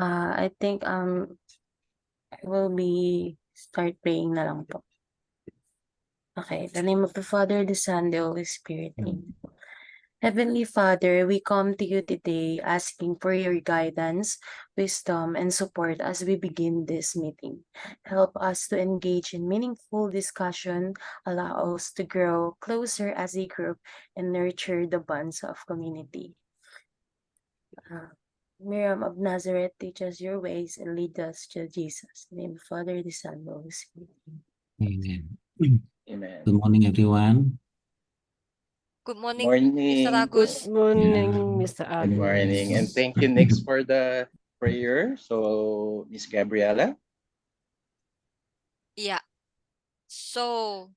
I think I will be start praying na lang po. Okay, in the name of the Father, the Son, the Holy Spirit. Amen. Heavenly Father, we come to you today asking for your guidance, wisdom, and support as we begin this meeting. Help us to engage in meaningful discussion, allow us to grow closer as a group, and nurture the bonds of community. Miriam of Nazareth, teach us your ways and lead us to Jesus. In the name of the Father, the Son, and the Holy Spirit. Amen. Amen. Good morning, everyone. Good morning, Morning. Mr. Agus. Good morning, Yeah. Mr. Good Agus. morning. And thank you, Nix, for the prayer. So, Miss Gabriela. Yeah. So,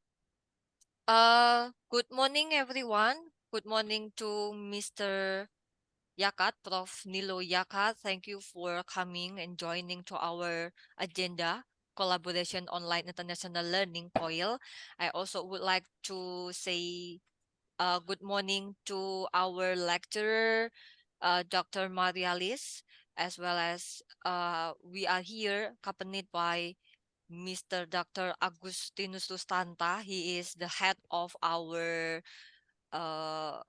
good morning, everyone. Good morning to Mr. Yacat, Prof. Nilo Yacat. Thank you for coming and joining to our agenda, Collaboration Online International Learning, COIL. I also would like to say good morning to our lecturer, Dr. Marialis, as well as we are here accompanied by Mr. Dr. Agustinus Lustanta. He is the head of our uh,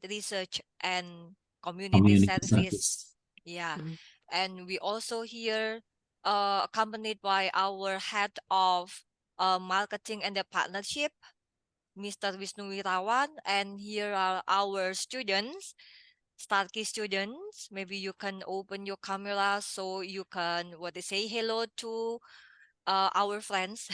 research and community service. Yeah. And we also here accompanied by our head of marketing and the partnership, Mr. Wisnu Wirawan. And here are our students, STARKI students. Maybe you can open your camera so you can say hello to our friends,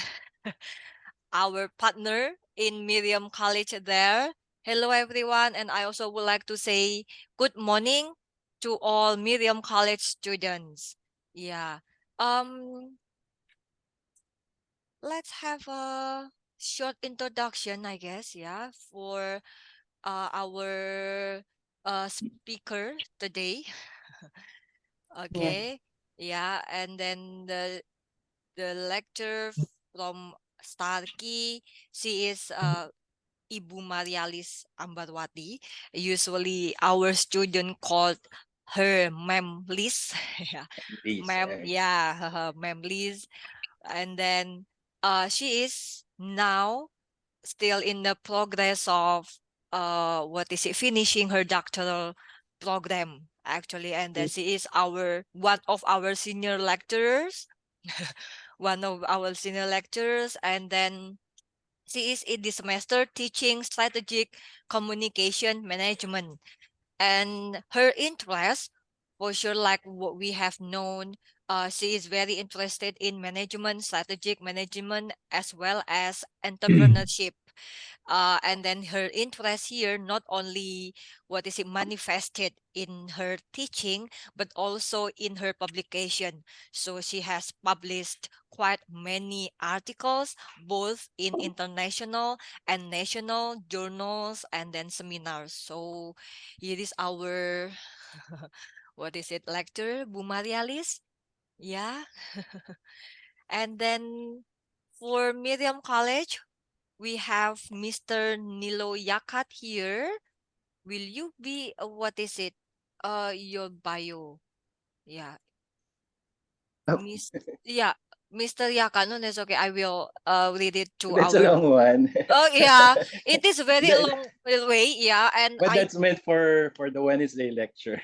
our partner in Miriam College there. Hello, everyone. And I also would like to say good morning to all Miriam College students. Yeah. Let's have a short introduction, I guess, yeah, for our speaker today. Okay. Yeah. And then the lecturer from STARKI, she is Ibu Marialis Ambarwati. Usually our student called her Ma'am Liz. Yeah. Ma'am, yeah, Ma'am Liz. And then she is now still in the progress of finishing her doctoral program actually. And then she is one of our senior lecturers. One of our senior lecturers. And then she is in this semester teaching strategic communication management. And her interest, for sure, like what we have known, she is very interested in management, strategic management, as well as entrepreneurship. And then her interest here not only manifested in her teaching, but also in her publication. So she has published quite many articles, both in international and national journals and then seminars. So here is our lecturer, Bu Marialis. Yeah. And then for Miriam College, we have Mr. Nilo Yacat here. Will you be your bio? Yeah. Yeah, Mr. Yacat. No, that's okay. I will read it to That's a long one. Oh yeah, it is very long way. Yeah, and but that's meant for the Wednesday lecture.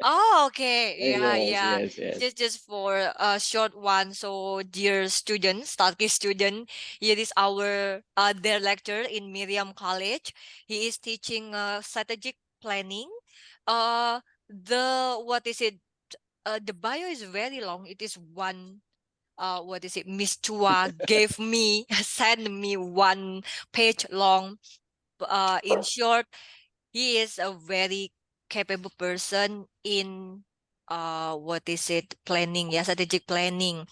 Oh, okay. Yeah, yes, yeah. yes. Just for a short one. So, dear students, STARKI student, here is our their lecturer in Miriam College. He is teaching strategic planning. The the bio is very long. It is one. Miss Chua gave me send me 1 page long. In short, he is a very capable person in planning, yeah, strategic planning,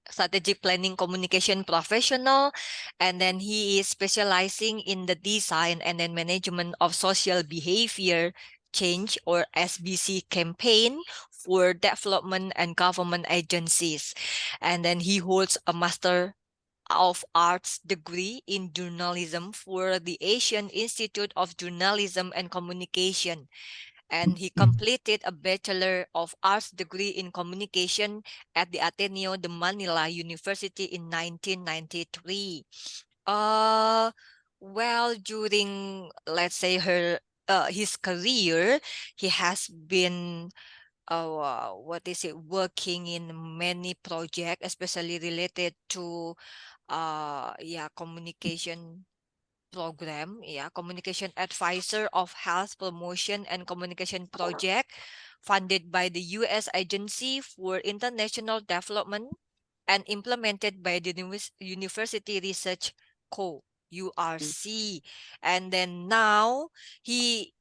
strategic planning communication professional. And then he is specializing in the design and then management of social behavior change, or SBC, campaign for development and government agencies. And then he holds a master of Arts degree in journalism for the Asian Institute of Journalism and Communication. and he completed a Bachelor of Arts degree in communication at the Ateneo de Manila University in 1993. Well, during, let's say, his career, he has been working in many projects, especially related to communication program, communication advisor of health promotion and communication project funded by the U.S. Agency for International Development and implemented by the University Research Co. URC. And then now he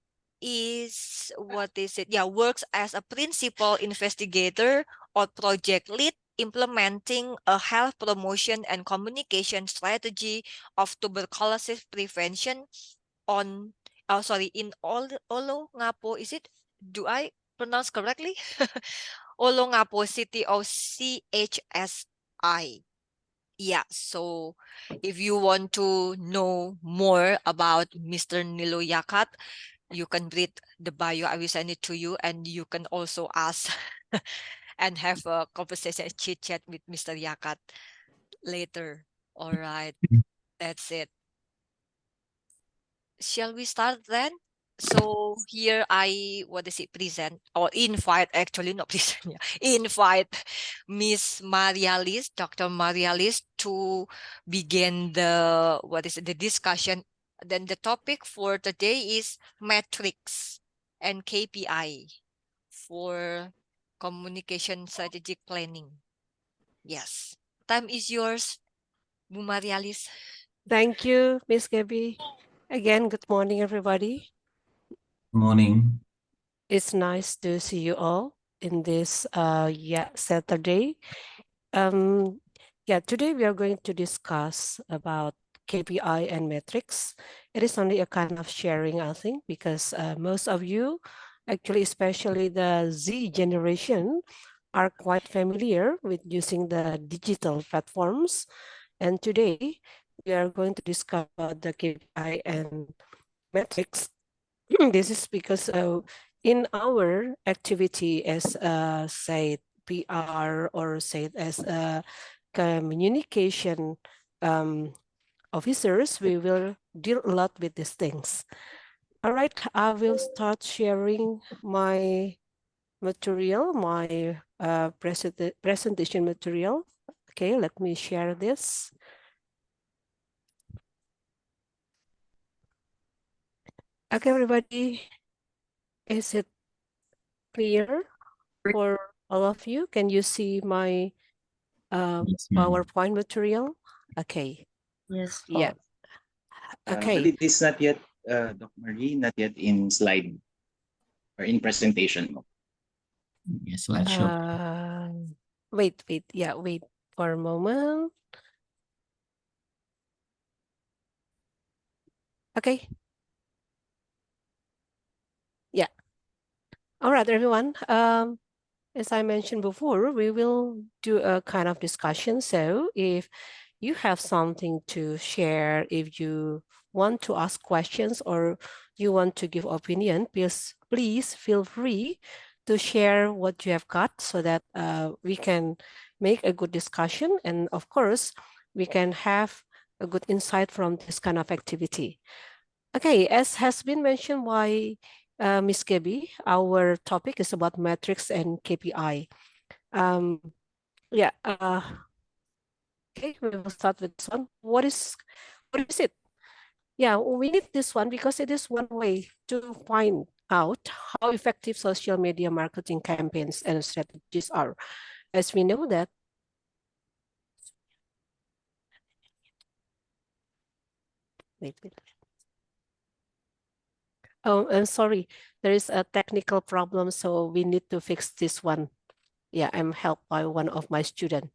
works as a principal investigator or project lead implementing a health promotion and communication strategy of tuberculosis prevention in Olongapo. Is it? Do I pronounce correctly? Olongapo City of CHSI. Yeah, so if you want to know more about Mr. Nilo Yacat, you can read the bio. I will send it to you, and you can also ask and have a conversation, chit chat with Mr. Yacat later. All right, that's it. Shall we start then? So here present or invite, actually not present, invite Miss Marialis, Dr. Marialis, to begin the discussion. Then the topic for today is metrics and KPI for communication strategic planning. Yes, time is yours, Bu Marialis. Thank you, Miss Gabby. Again, good morning, everybody. Morning. It's nice to see you all in this Saturday. Today we are going to discuss about KPI and metrics. It is only a kind of sharing, I think, because most of you, actually, especially the Z generation, are quite familiar with using the digital platforms. And today we are going to discuss about the KPI and metrics. This is because in our activity as say PR or say as communication officers, we will deal a lot with these things. All right, I will start sharing my material, my presentation material. Okay, let me share this. Okay, everybody, is it clear for all of you? Can you see my Yes, ma'am. PowerPoint material? Okay. Yes po. Yeah. But Okay. it is not yet, Dr. Marie, not yet in slide or in presentation mode. Yes, slideshow. Wait. Yeah, wait for a moment. Okay. Yeah. All right, everyone. As I mentioned before, we will do a kind of discussion. So if you have something to share, if you want to ask questions or you want to give opinion, please feel free to share what you have got so that we can make a good discussion. And of course, we can have a good insight from this kind of activity. Okay, as has been mentioned by Ms. Gabby, our topic is about metrics and KPI. Okay, we will start with this one. What is it? Yeah, we need this one because it is one way to find out how effective social media marketing campaigns and strategies are. As we know that, wait. Oh, I'm sorry, there is a technical problem, so we need to fix this one. Yeah, I'm helped by one of my students.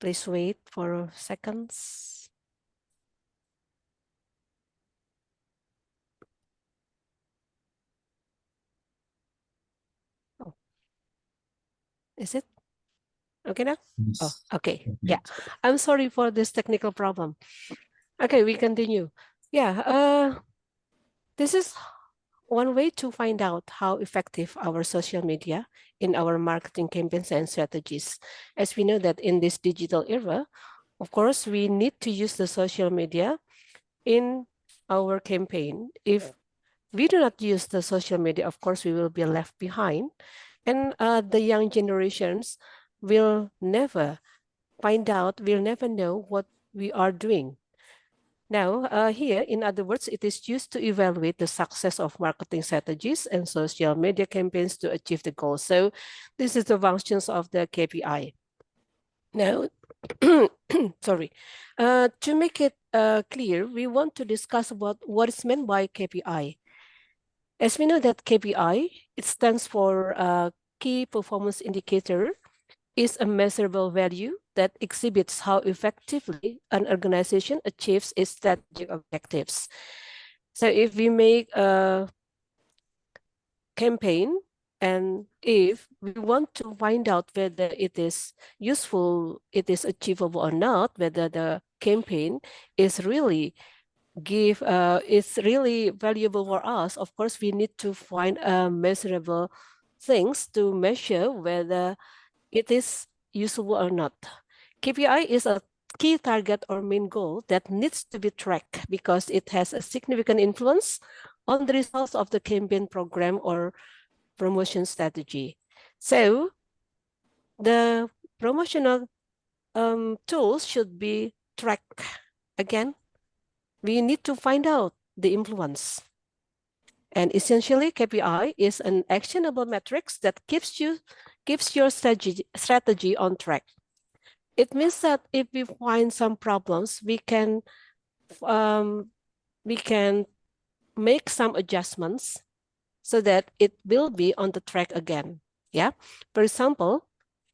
Please wait for seconds. Oh. Is it? Okay now? Yes. Oh, okay. Okay. Yeah, I'm sorry for this technical problem. Okay, we continue. Yeah, this is one way to find out how effective our social media in our marketing campaigns and strategies. As we know that in this digital era, of course, we need to use the social media in our campaign. If we do not use the social media, of course, we will be left behind. And the young generations will never find out, will never know what we are doing. Now, here, in other words, it is used to evaluate the success of marketing strategies and social media campaigns to achieve the goals. So this is the functions of the KPI. Now, sorry, to make it clear, we want to discuss about what is meant by KPI. As we know that KPI, it stands for Key Performance Indicator, is a measurable value that exhibits how effectively an organization achieves its strategic objectives. So if we make a campaign and if we want to find out whether it is useful, it is achievable or not, whether the campaign is really it's really valuable for us, of course, we need to find measurable things to measure whether it is usable or not. KPI is a key target or main goal that needs to be tracked because it has a significant influence on the results of the campaign program or promotion strategy. So the promotional tools should be tracked. Again, we need to find out the influence. And essentially, KPI is an actionable metrics that keeps your strategy on track. It means that if we find some problems, we can make some adjustments so that it will be on the track again. Yeah. For example,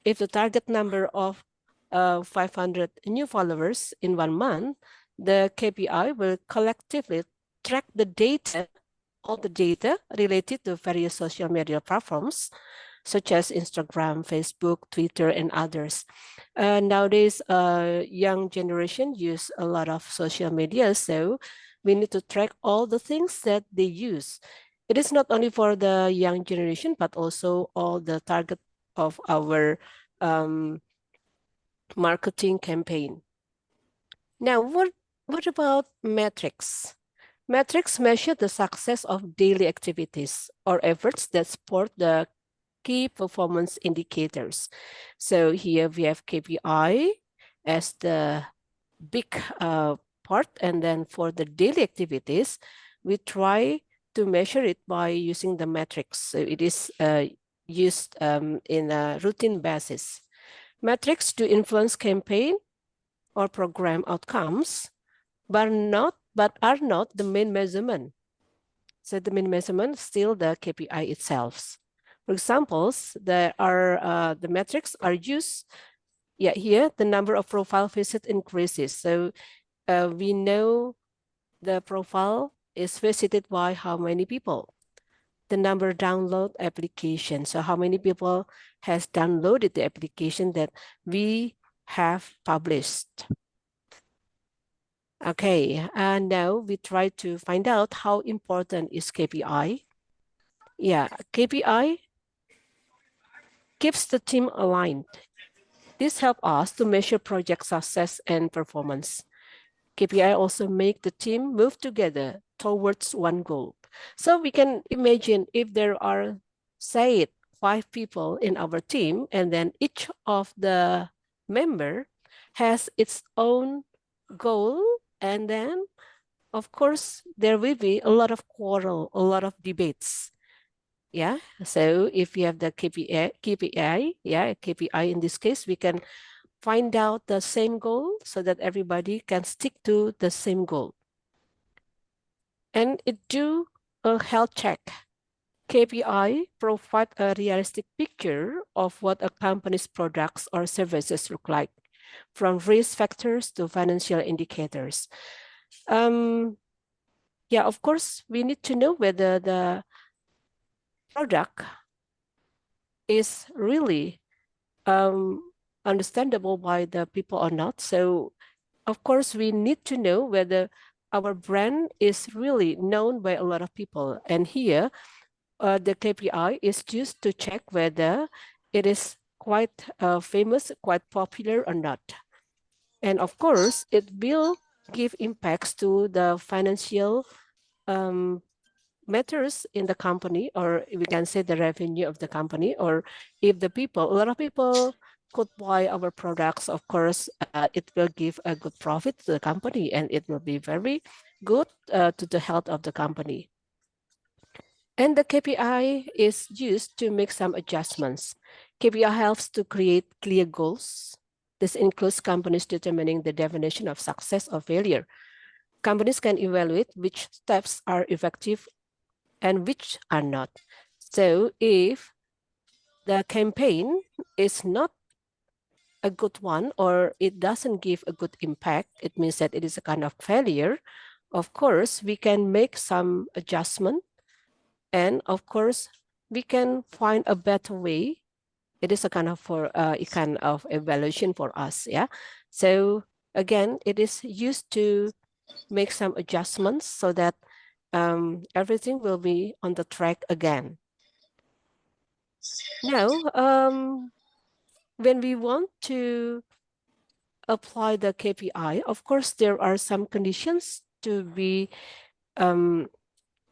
if the target number of 500 new followers in 1 month, the KPI will collectively track the data, all the data related to various social media platforms, such as Instagram, Facebook, Twitter, and others. Nowadays, young generation use a lot of social media, so we need to track all the things that they use. It is not only for the young generation, but also all the target of our marketing campaign. Now, what about metrics? Metrics measure the success of daily activities or efforts that support the key performance indicators. So here we have KPI as the big part, and then for the daily activities, we try to measure it by using the metrics. So it is used in a routine basis. Metrics to influence campaign or program outcomes, but are not the main measurement. So the main measurement is still the KPI itself. For examples, there are the metrics are used. Yeah, here the number of profile visits increases. So we know the profile is visited by how many people. The number download application. So how many people has downloaded the application that we have published. Okay, and now we try to find out how important is KPI. Yeah, KPI keeps the team aligned. This helps us to measure project success and performance. KPI also make the team move together towards one goal. So we can imagine if there are, say, 5 people in our team, and then each of the member has its own goal, and then, of course, there will be a lot of quarrel, a lot of debates. Yeah, so if you have the KPI, yeah, KPI in this case, we can find out the same goal so that everybody can stick to the same goal. And it do a health check. KPI provide a realistic picture of what a company's products or services look like, from risk factors to financial indicators. Yeah, of course, we need to know whether the product is really understandable by the people or not. So of course, we need to know whether our brand is really known by a lot of people. And here, the KPI is used to check whether it is quite famous, quite popular or not. And of course, it will give impacts to the financial matters in the company, or we can say the revenue of the company, or if the people, a lot of people could buy our products, of course, it will give a good profit to the company and it will be very good to the health of the company. And the KPI is used to make some adjustments. KPI helps to create clear goals. This includes companies determining the definition of success or failure. Companies can evaluate which steps are effective and which are not. So if the campaign is not a good one or it doesn't give a good impact, it means that it is a kind of failure. Of course, we can make some adjustment, and of course, we can find a better way. It is a kind of evaluation for us, yeah. So again, it is used to make some adjustments so that everything will be on the track again. Now, when we want to apply the KPI, of course, there are some conditions to be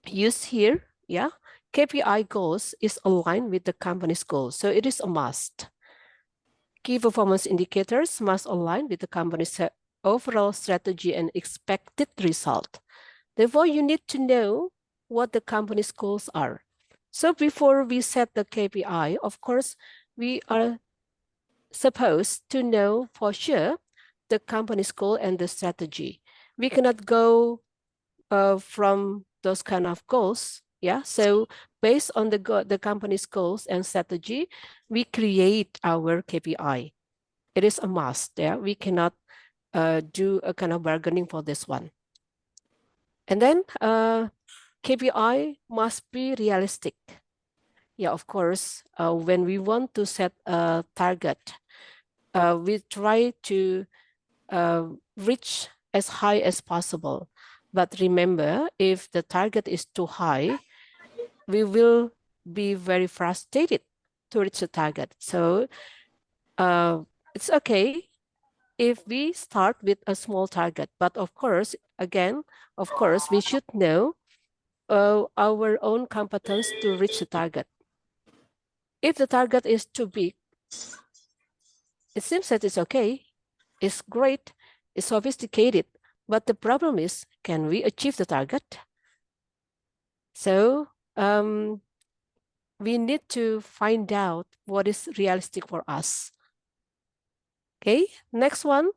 used here. Yeah, KPI goals is aligned with the company's goals, so it is a must. Key performance indicators must align with the company's overall strategy and expected result. Therefore, you need to know what the company's goals are. So before we set the KPI, of course, we are supposed to know for sure the company's goal and the strategy. We cannot go from those kind of goals. Yeah, so based on the company's goals and strategy, we create our KPI. It is a must. Yeah, we cannot do a kind of bargaining for this one. And then KPI must be realistic. Yeah, of course, when we want to set a target, we try to reach as high as possible. But remember, if the target is too high, we will be very frustrated to reach the target. So it's okay if we start with a small target. But of course, again, of course, we should know our own competence to reach the target. If the target is too big, it seems that it's okay, it's great, it's sophisticated, but the problem is, can we achieve the target? So we need to find out what is realistic for us. Okay, next one,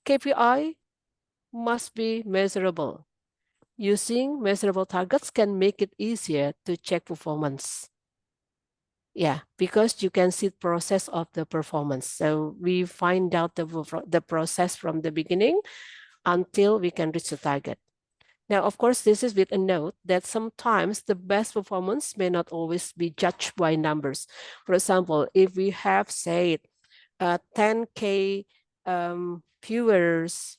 KPI must be measurable. Using measurable targets can make it easier to check performance. Yeah, because you can see the process of the performance. So we find out the process from the beginning until we can reach the target. Now, of course, this is with a note that sometimes the best performance may not always be judged by numbers. For example, if we have, say, 10K viewers,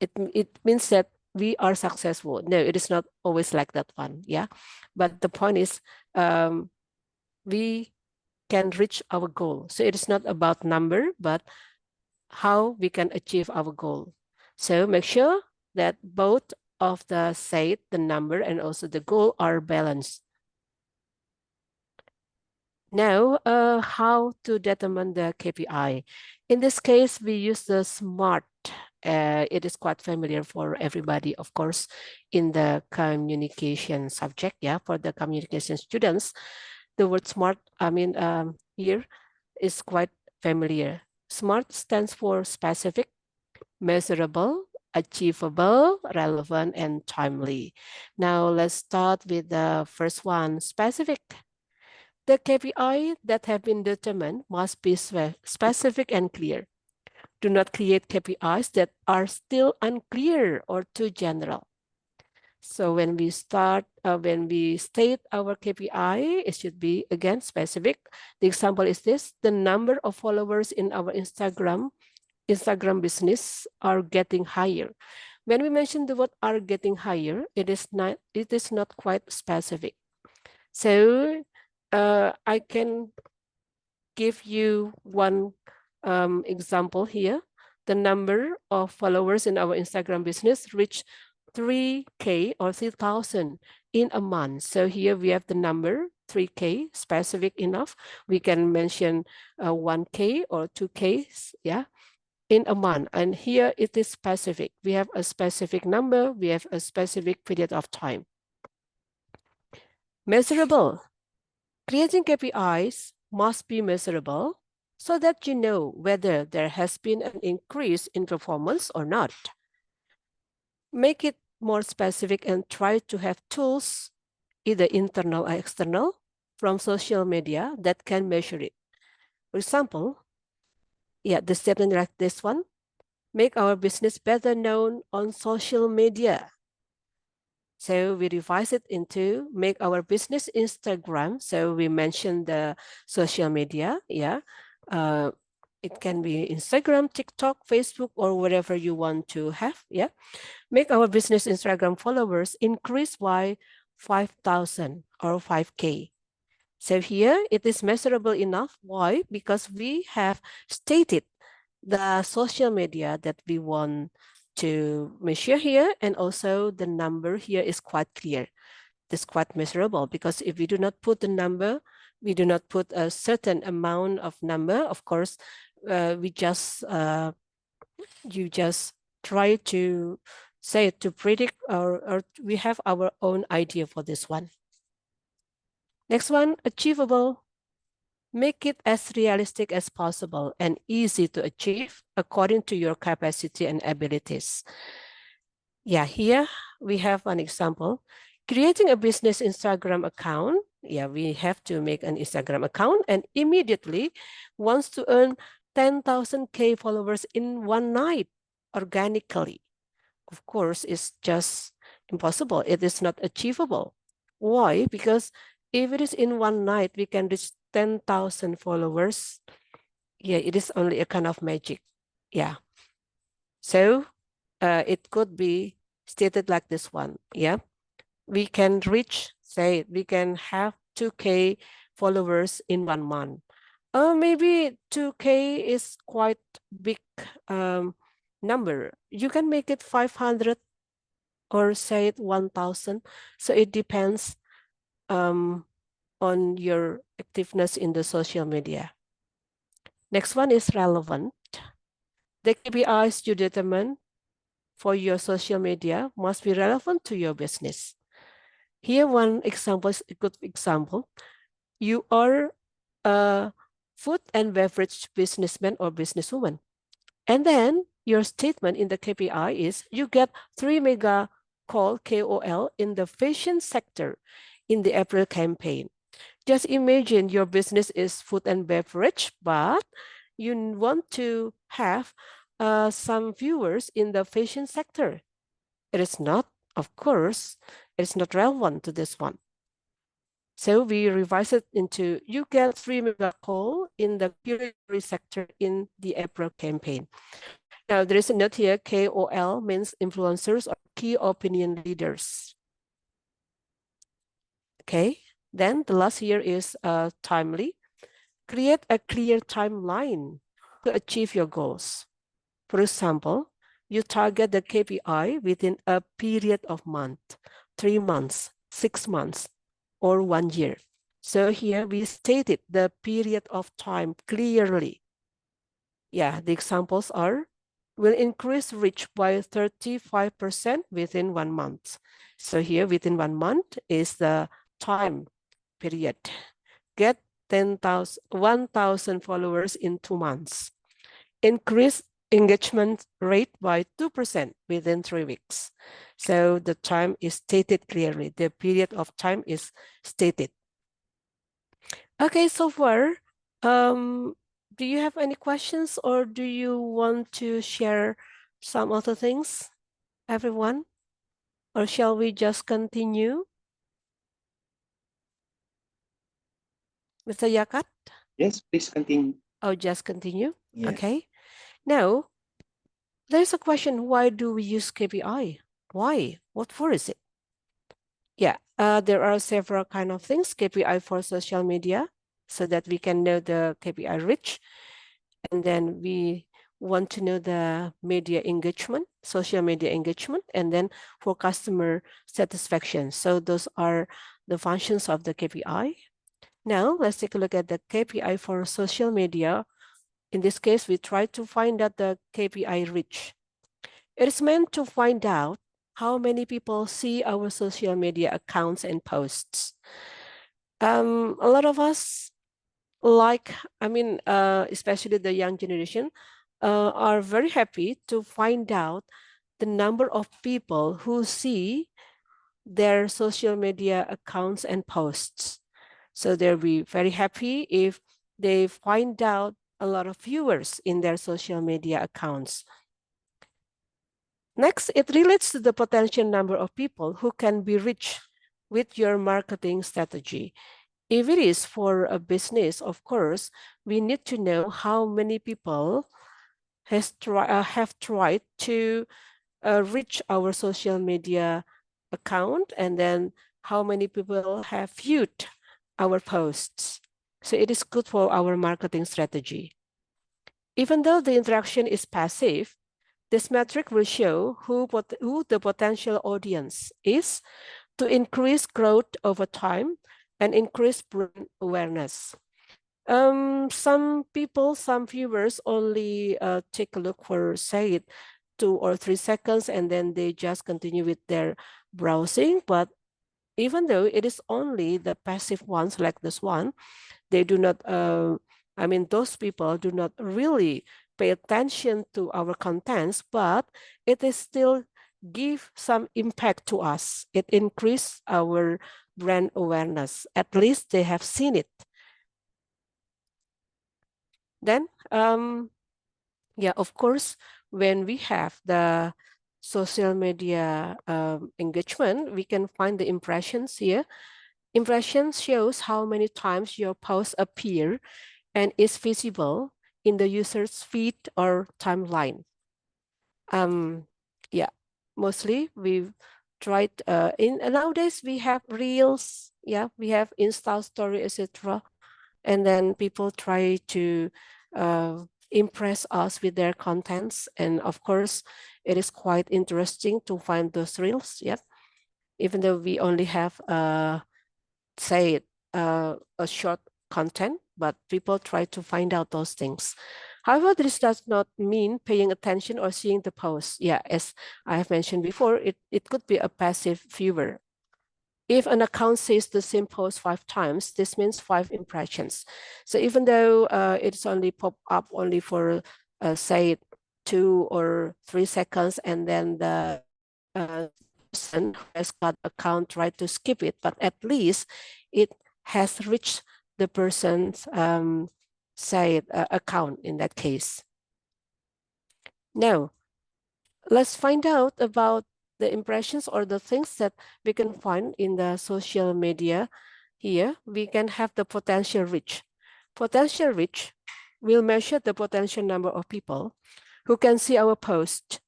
it means that we are successful. No, it is not always like that one, yeah? But the point is, we can reach our goal. So it is not about number, but how we can achieve our goal. So make sure that both of the say, the number and also the goal are balanced. Now, how to determine the KPI? In this case, we use the SMART. It is quite familiar for everybody, of course, in the communication subject. Yeah, for the communication students, the word SMART, here is quite familiar. SMART stands for specific, measurable, achievable, relevant, and timely. Now let's start with the first one, specific. The KPI that have been determined must be specific and clear. Do not create KPIs that are still unclear or too general. So when we state our KPI, it should be, again, specific. The example is this: the number of followers in our Instagram Instagram business are getting higher. When we mention the word are getting higher, it is not quite specific. So I can give you one example here. The number of followers in our Instagram business reached 3K or 3,000 in a month. So here we have the number 3K, specific enough. We can mention 1K or 2K, yeah, in a month. And here it is specific. We have a specific number. We have a specific period of time. Measurable. Creating KPIs must be measurable so that you know whether there has been an increase in performance or not. Make it more specific and try to have tools, either internal or external, from social media that can measure it. For example, the statement like this one, make our business better known on social media. So we revise it into make our business Instagram. So we mentioned the social media, it can be Instagram, TikTok, Facebook, or whatever you want to have, Make our business Instagram followers increase by 5,000 or 5K. So here it is measurable enough. Why? Because we have stated the social media that we want to measure here, and also the number here is quite clear. It's quite measurable, because if we do not put the number, we do not put a certain amount of number, of course, you just try to say to predict, or we have our own idea for this one. Next one, achievable. Make it as realistic as possible and easy to achieve according to your capacity and abilities. Here we have an example. Creating a business Instagram account. We have to make an Instagram account and immediately wants to earn 10,000K followers in one night organically. Of course, it's just impossible. It is not achievable. Why? Because if it is in one night, we can reach 10,000 followers. It is only a kind of magic. So it could be stated like this one. We can reach, say, we can have 2K followers in 1 month. Maybe 2K is quite big number. You can make it 500 or say it 1,000. So it depends on your activeness in the social media. Next one is relevant. The KPIs you determine for your social media must be relevant to your business. Here, one example is a good example. You are a food and beverage businessman or businesswoman. And then your statement in the KPI is you get 3 mega call KOL in the fashion sector in the April campaign. Just imagine your business is food and beverage, but you want to have some viewers in the fashion sector. It is not, of course, it's not relevant to this one. So we revise it into you get 3 mega call in the culinary sector in the April campaign. Now there is a note here, KOL means influencers or key opinion leaders. Okay, then the last here is timely. Create a clear timeline to achieve your goals. For example, you target the KPI within a period of month, 3 months, 6 months, or 1 year. So here we stated the period of time clearly. The examples are, will increase reach by 35% within 1 month. So here within 1 month is the time period. Get 1,000 followers in 2 months. Increase engagement rate by 2% within 3 weeks. So the time is stated clearly. The period of time is stated. Okay, so far, do you have any questions or do you want to share some other things, everyone? Or shall we just continue? Mr. Yacat? Yes, please continue. Oh, just continue? Yes. Okay. Now, There's a question, why do we use KPI? Why? What for is it? Yeah, there are several kind of things, KPI for social media, so that we can know the KPI reach. And then we want to know the media engagement, social media engagement, and then for customer satisfaction. So those are the functions of the KPI. Now, let's take a look at the KPI for social media. In this case, we try to find out the KPI reach. It is meant to find out how many people see our social media accounts and posts. A lot of us especially the young generation, are very happy to find out the number of people who see their social media accounts and posts. So they'll be very happy if they find out a lot of viewers in their social media accounts. Next, it relates to the potential number of people who can be reached with your marketing strategy. If it is for a business, of course, we need to know how many people have tried to reach our social media account, and then how many people have viewed our posts. So it is good for our marketing strategy. Even though the interaction is passive, this metric will show who the potential audience is to increase growth over time and increase brand awareness. Some viewers only take a look for, say, 2 or 3 seconds, and then they just continue with their browsing. But even though it is only the passive ones like this one, they do not, those people do not really pay attention to our contents, but it is still give some impact to us. It increase our brand awareness. At least they have seen it. Then, of course, when we have the social media engagement, we can find the impressions here. Impressions shows how many times your post appear and is visible in the user's feed or timeline. Mostly we've tried nowadays we have reels, we have Insta story, etc. And then people try to impress us with their contents. And of course, it is quite interesting to find those reels, even though we only have a short content, but people try to find out those things. However, this does not mean paying attention or seeing the post. As I have mentioned before, it could be a passive viewer. If an account says the same post 5 times, this means 5 impressions. So even though it's only pop up only for, say, 2 or 3 seconds, and then the person who has got account tried to skip it, but at least it has reached the person's account in that case. Now, let's find out about the impressions or the things that we can find in the social media. Here, we can have the potential reach. Potential reach will measure the potential number of people who can see our post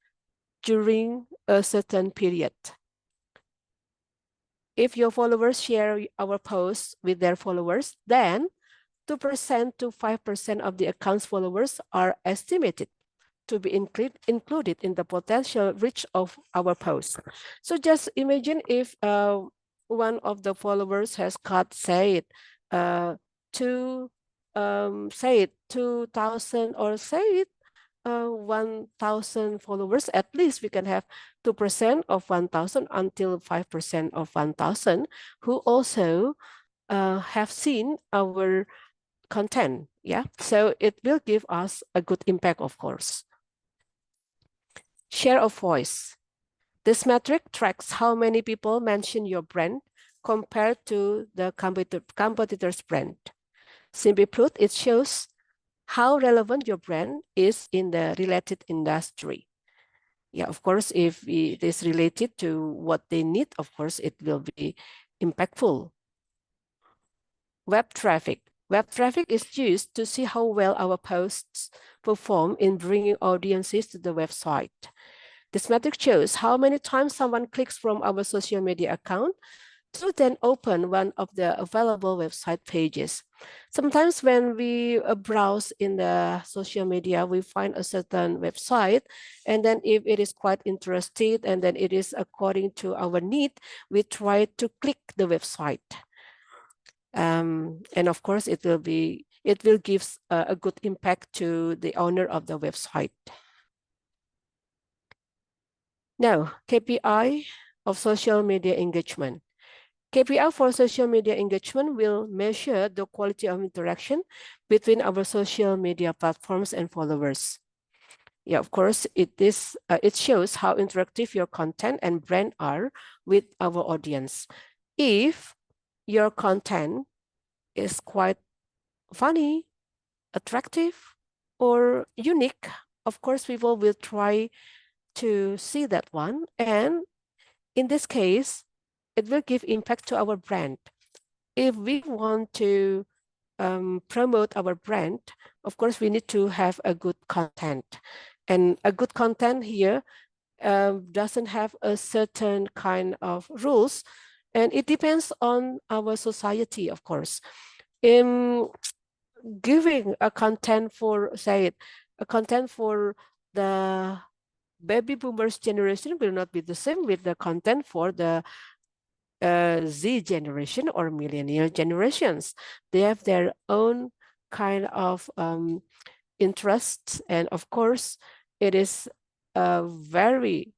during a certain period. If your followers share our posts with their followers, then 2% to 5% of the account's followers are estimated to be included in the potential reach of our post. So just imagine if one of the followers has got, say, 2,000 or 1,000 followers. At least we can have 2% of 1,000 until 5% of 1,000 who also have seen our content. So it will give us a good impact, of course. Share of voice. This metric tracks how many people mention your brand compared to the competitor's brand. Simply put, it shows how relevant your brand is in the related industry. Of course, if it is related to what they need, of course, it will be impactful. Web traffic. Web traffic is used to see how well our posts perform in bringing audiences to the website. This metric shows how many times someone clicks from our social media account to then open one of the available website pages. Sometimes when we browse in the social media, we find a certain website, and then if it is quite interested and then it is according to our need, we try to click the website. And of course, it will give a good impact to the owner of the website. Now, KPI of social media engagement. KPI for social media engagement will measure the quality of interaction between our social media platforms and followers. Yeah, of course, it shows how interactive your content and brand are with our audience. If your content is quite funny, attractive, or unique, of course, people will try to see that one. And in this case, it will give impact to our brand. If we want to promote our brand, of course, we need to have a good content. And a good content here doesn't have a certain kind of rules, and it depends on our society, of course. In giving a content for, say, a content for the baby boomers generation will not be the same with the content for the Z generation or millennial generations. They have their own kind of interests, and of course, it is a very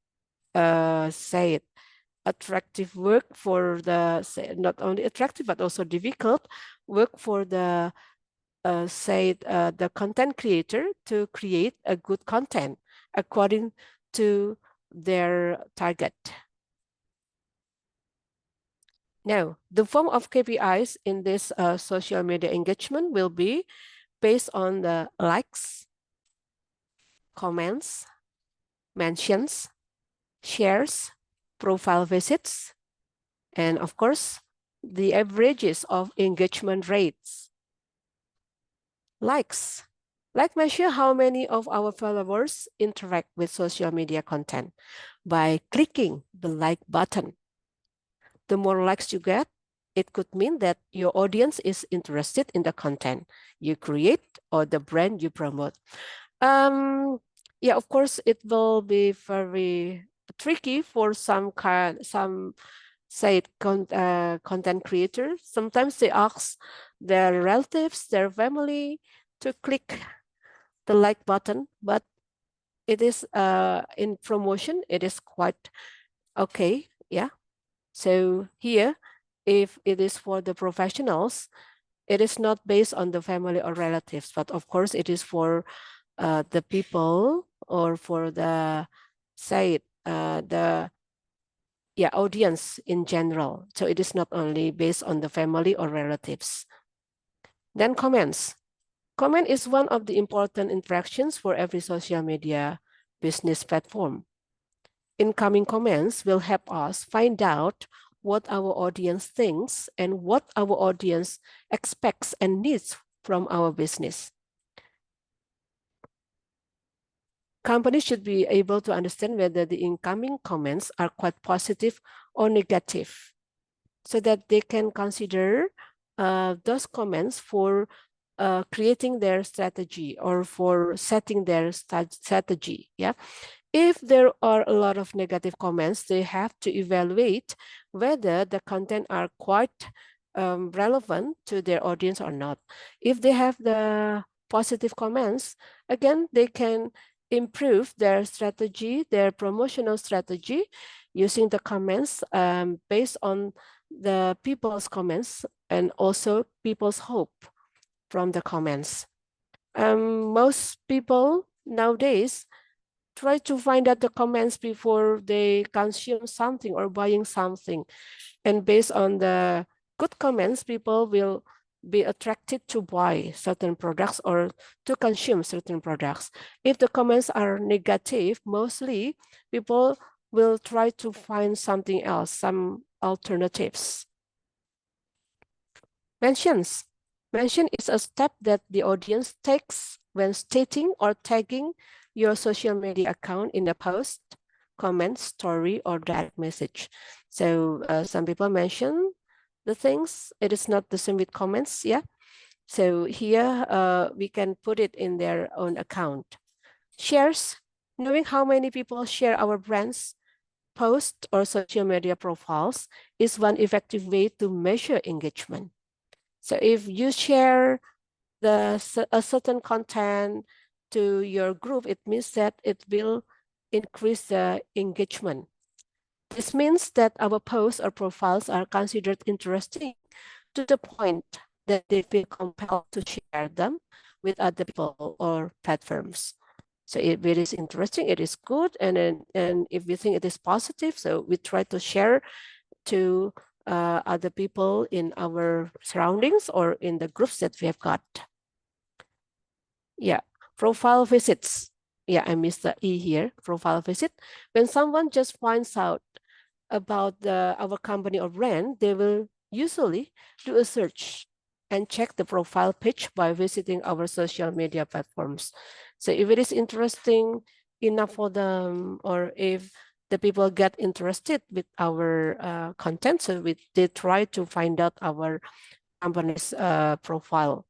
say it attractive work for the, say, not only attractive but also difficult work for the the content creator to create a good content according to their target. Now, the form of KPIs in this social media engagement will be based on the likes, comments, mentions, shares, profile visits, and of course, the averages of engagement rates. Likes. Like measure how many of our followers interact with social media content by clicking the like button. The more likes you get, it could mean that your audience is interested in the content you create or the brand you promote. Yeah, of course, it will be very tricky for some content creators. Sometimes they ask their relatives, their family to click the like button, but it is in promotion, it is quite okay. Yeah. So here, if it is for the professionals, it is not based on the family or relatives, but of course it is for the people or for the audience in general. So it is not only based on the family or relatives. Then comments. Comment is one of the important interactions for every social media business platform. Incoming comments will help us find out what our audience thinks and what our audience expects and needs from our business. Companies should be able to understand whether the incoming comments are quite positive or negative, so that they can consider those comments for creating their strategy or for setting their strategy. Yeah. If there are a lot of negative comments, they have to evaluate whether the content are quite relevant to their audience or not. If they have the positive comments, again, they can improve their strategy, their promotional strategy, using the comments based on the people's comments and also people's hope from the comments. Most people nowadays try to find out the comments before they consume something or buying something. And based on the good comments, people will be attracted to buy certain products or to consume certain products. If the comments are negative, mostly people will try to find something else, some alternatives. Mentions. Mention is a step that the audience takes when stating or tagging your social media account in a post, comment, story, or direct message. So some people mention the things. It is not the same with comments, yeah? So here we can put it in their own account. Shares, knowing how many people share our brand's post or social media profiles is one effective way to measure engagement. So if you share a certain content to your group, it means that it will increase the engagement. This means that our posts or profiles are considered interesting to the point that they feel compelled to share them with other people or platforms. So if it is interesting, it is good. And if we think it is positive, so we try to share to other people in our surroundings or in the groups that we have got. Yeah, profile visits. Yeah, I missed the E here, profile visit. When someone just finds out about our company or brand, they will usually do a search and check the profile page by visiting our social media platforms. So if it is interesting enough for them, or if the people get interested with our content, so they try to find out our company's profile.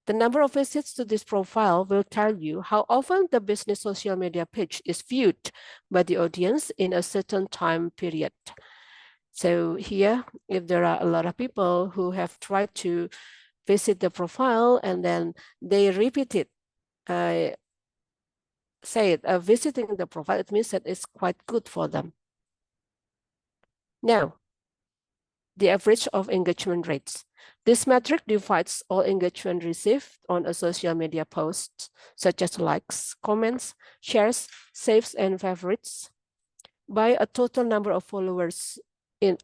The number of visits to this profile will tell you how often the business social media page is viewed by the audience in a certain time period. So here, if there are a lot of people who have tried to visit the profile and then they repeat it, visiting the profile, it means that it's quite good for them. Now, the average of engagement rates. This metric divides all engagement received on a social media post, such as likes, comments, shares, saves, and favorites, by a total number of followers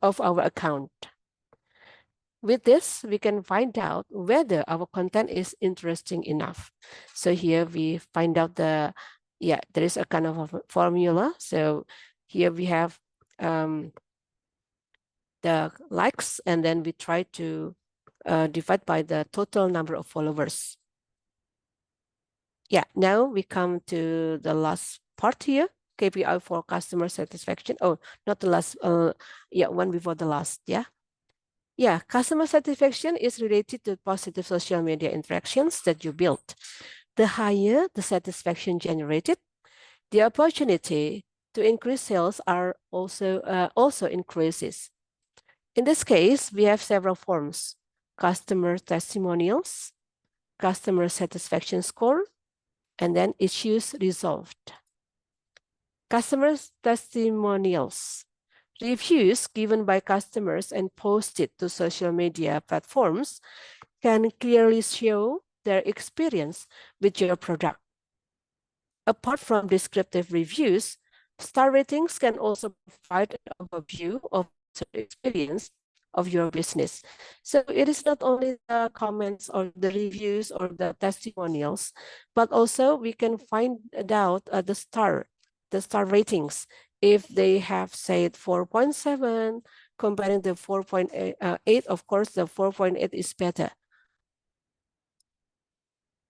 of our account. With this, we can find out whether our content is interesting enough. So here we find out there is a kind of a formula. So here we have the likes, and then we try to divide by the total number of followers. Yeah, now we come to the last part here, KPI for customer satisfaction. Oh, not the last, one before the last, yeah. Yeah, customer satisfaction is related to positive social media interactions that you built. The higher the satisfaction generated, the opportunity to increase sales are also increases. In this case, we have several forms: customer testimonials, customer satisfaction score, and then issues resolved. Customer testimonials. Reviews given by customers and posted to social media platforms can clearly show their experience with your product. Apart from descriptive reviews, star ratings can also provide an overview of the experience of your business. So it is not only the comments or the reviews or the testimonials, but also we can find out the star ratings. If they have said 4.7, comparing the 4.8, of course, the 4.8 is better.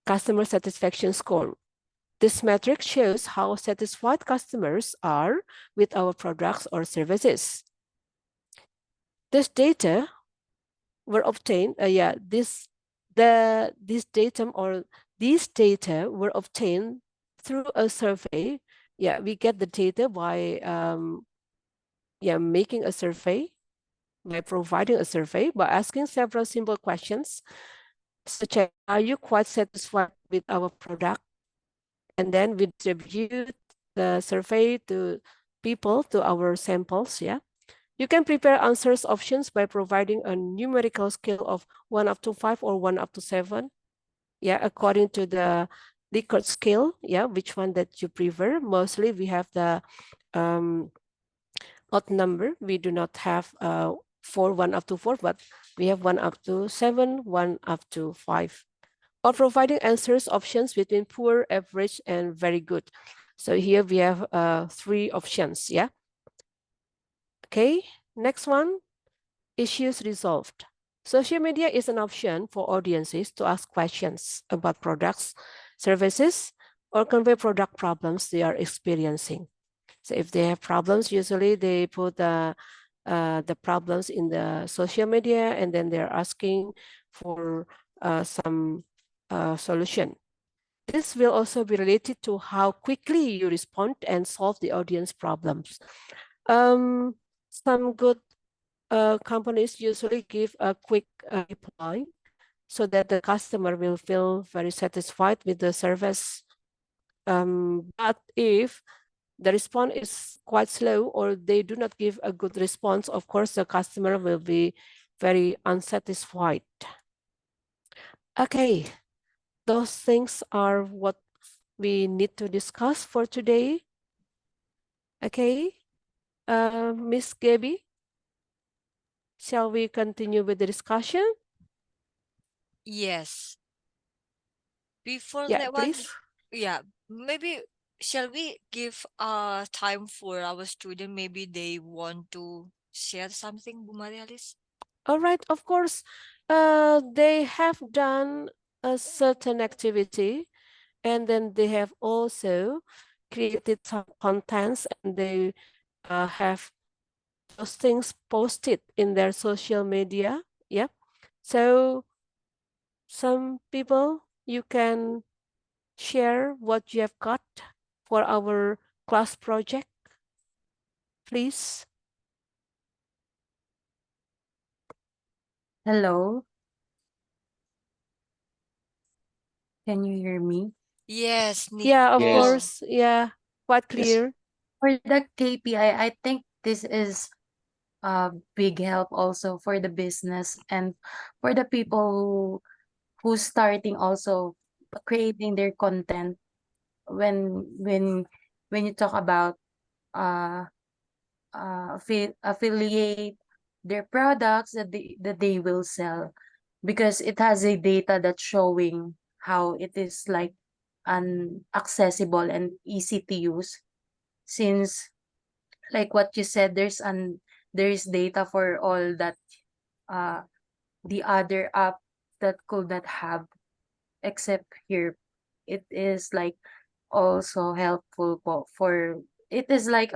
Customer satisfaction score. This metric shows how satisfied customers are with our products or services. This data were obtained, these data were obtained through a survey. Yeah, we get the data by making a survey, by providing a survey, by asking several simple questions, such as, are you quite satisfied with our product? And then we distribute the survey to people, to our samples, yeah. You can prepare answers options by providing a numerical scale of 1 up to 5 or 1 up to 7. Yeah, according to the Likert scale, yeah, which one that you prefer. Mostly we have the odd number. We do not have 4, 1 up to 4, but we have 1 up to 7, 1 up to 5. Or providing answers options between poor, average, and very good. So here we have 3 options, yeah. Okay, next one, issues resolved. Social media is an option for audiences to ask questions about products, services, or convey product problems they are experiencing. So if they have problems, usually they put the problems in the social media, and then they're asking for some solution. This will also be related to how quickly you respond and solve the audience problems. Some good companies usually give a quick reply so that the customer will feel very satisfied with the service. But if the response is quite slow or they do not give a good response, of course, the customer will be very unsatisfied. Okay, those things are what we need to discuss for today. Okay, Miss Gabby, shall we continue with the discussion? Yes. Before Yeah, that one, please. yeah, maybe shall we give time for our student? Maybe they want to share something, Bu Marialis? All right, of course, they have done a certain activity, and then they have also created some contents, and they have those things posted in their social media. Yeah. So some people, you can share what you have got for our class project, please. Hello, can you hear me? Yes, Yeah, of Yes. course. Yeah, quite Yes. clear. For the KPI, I think this is a big help also for the business and for the people who's starting also creating their content when when when you talk about uh affiliate their products that they will sell, because it has a data that's showing how it is like accessible and easy to use, since like what you said, there is data for all that uh the other app that could not have, except here it is like also helpful for it is like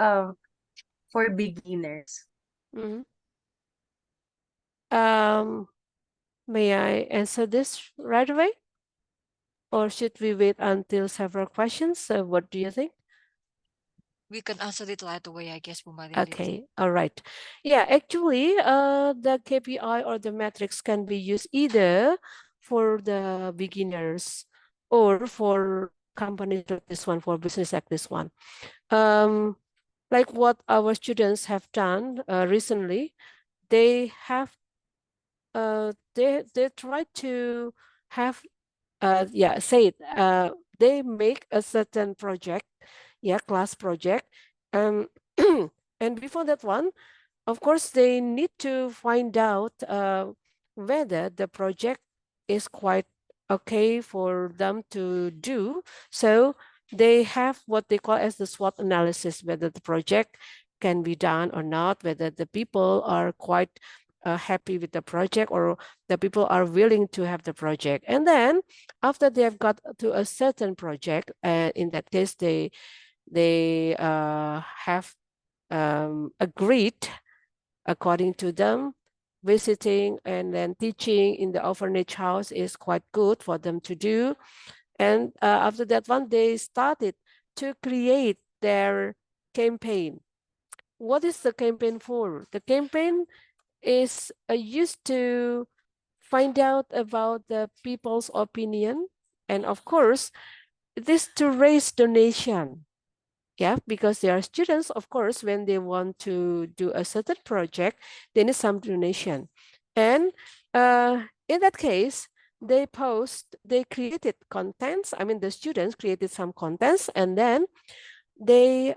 for beginners. Mhm. May I answer this right away? Or should we wait until several questions? What do you think? we can answer it right away, I guess, Bu Marialis. Okay, all right. Yeah, actually, the KPI or the metrics can be used either for the beginners or for companies like this one, for business like this one. Like what our students have done recently, they have they try to have they make a certain project, class project, and before that one, of course, they need to find out whether the project is quite okay for them to do. So they have what they call as the SWOT analysis, whether the project can be done or not, whether the people are quite happy with the project or the people are willing to have the project. And then after they have got to a certain project, and in that case, they have agreed, according to them, visiting and then teaching in the orphanage house is quite good for them to do. And after that one, they started to create their campaign. What is the campaign for? The campaign is used to find out about the people's opinion. And of course, this to raise donation. Yeah, because they are students, of course, when they want to do a certain project, they need some donation. And in that case, they created contents. I mean, the students created some contents, and then they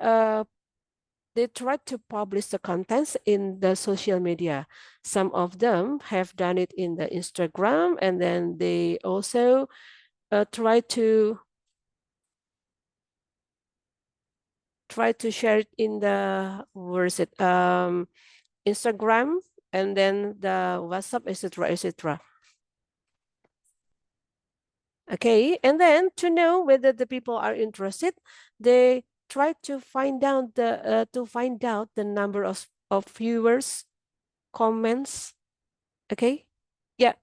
tried to publish the contents in the social media. Some of them have done it in the Instagram, and then they also try to share it in the Instagram and then the WhatsApp, etc., etc. Okay, and then to know whether the people are interested, they try to find out the number of viewers, comments. Okay, yeah.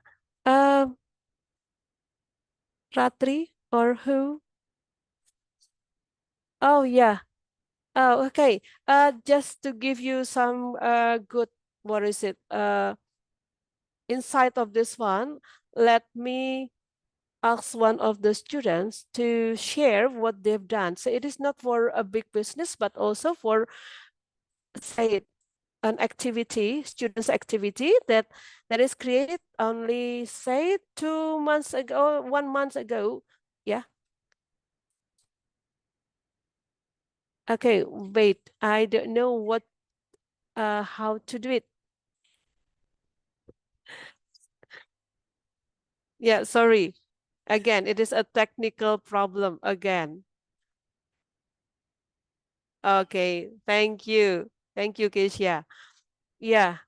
Ratri or who? Oh yeah. Oh, okay. Just to give you some good, what is it? Insight of this one, let me ask one of the students to share what they've done. So it is not for a big business, but also for, say, an activity, students' activity that is created only, say, 2 months ago, 1 month ago. Yeah. Okay, wait, I don't know what, how to do it. Yeah, sorry. Again, it is a technical problem again. Okay, thank you. Thank you, Keisha. Yeah.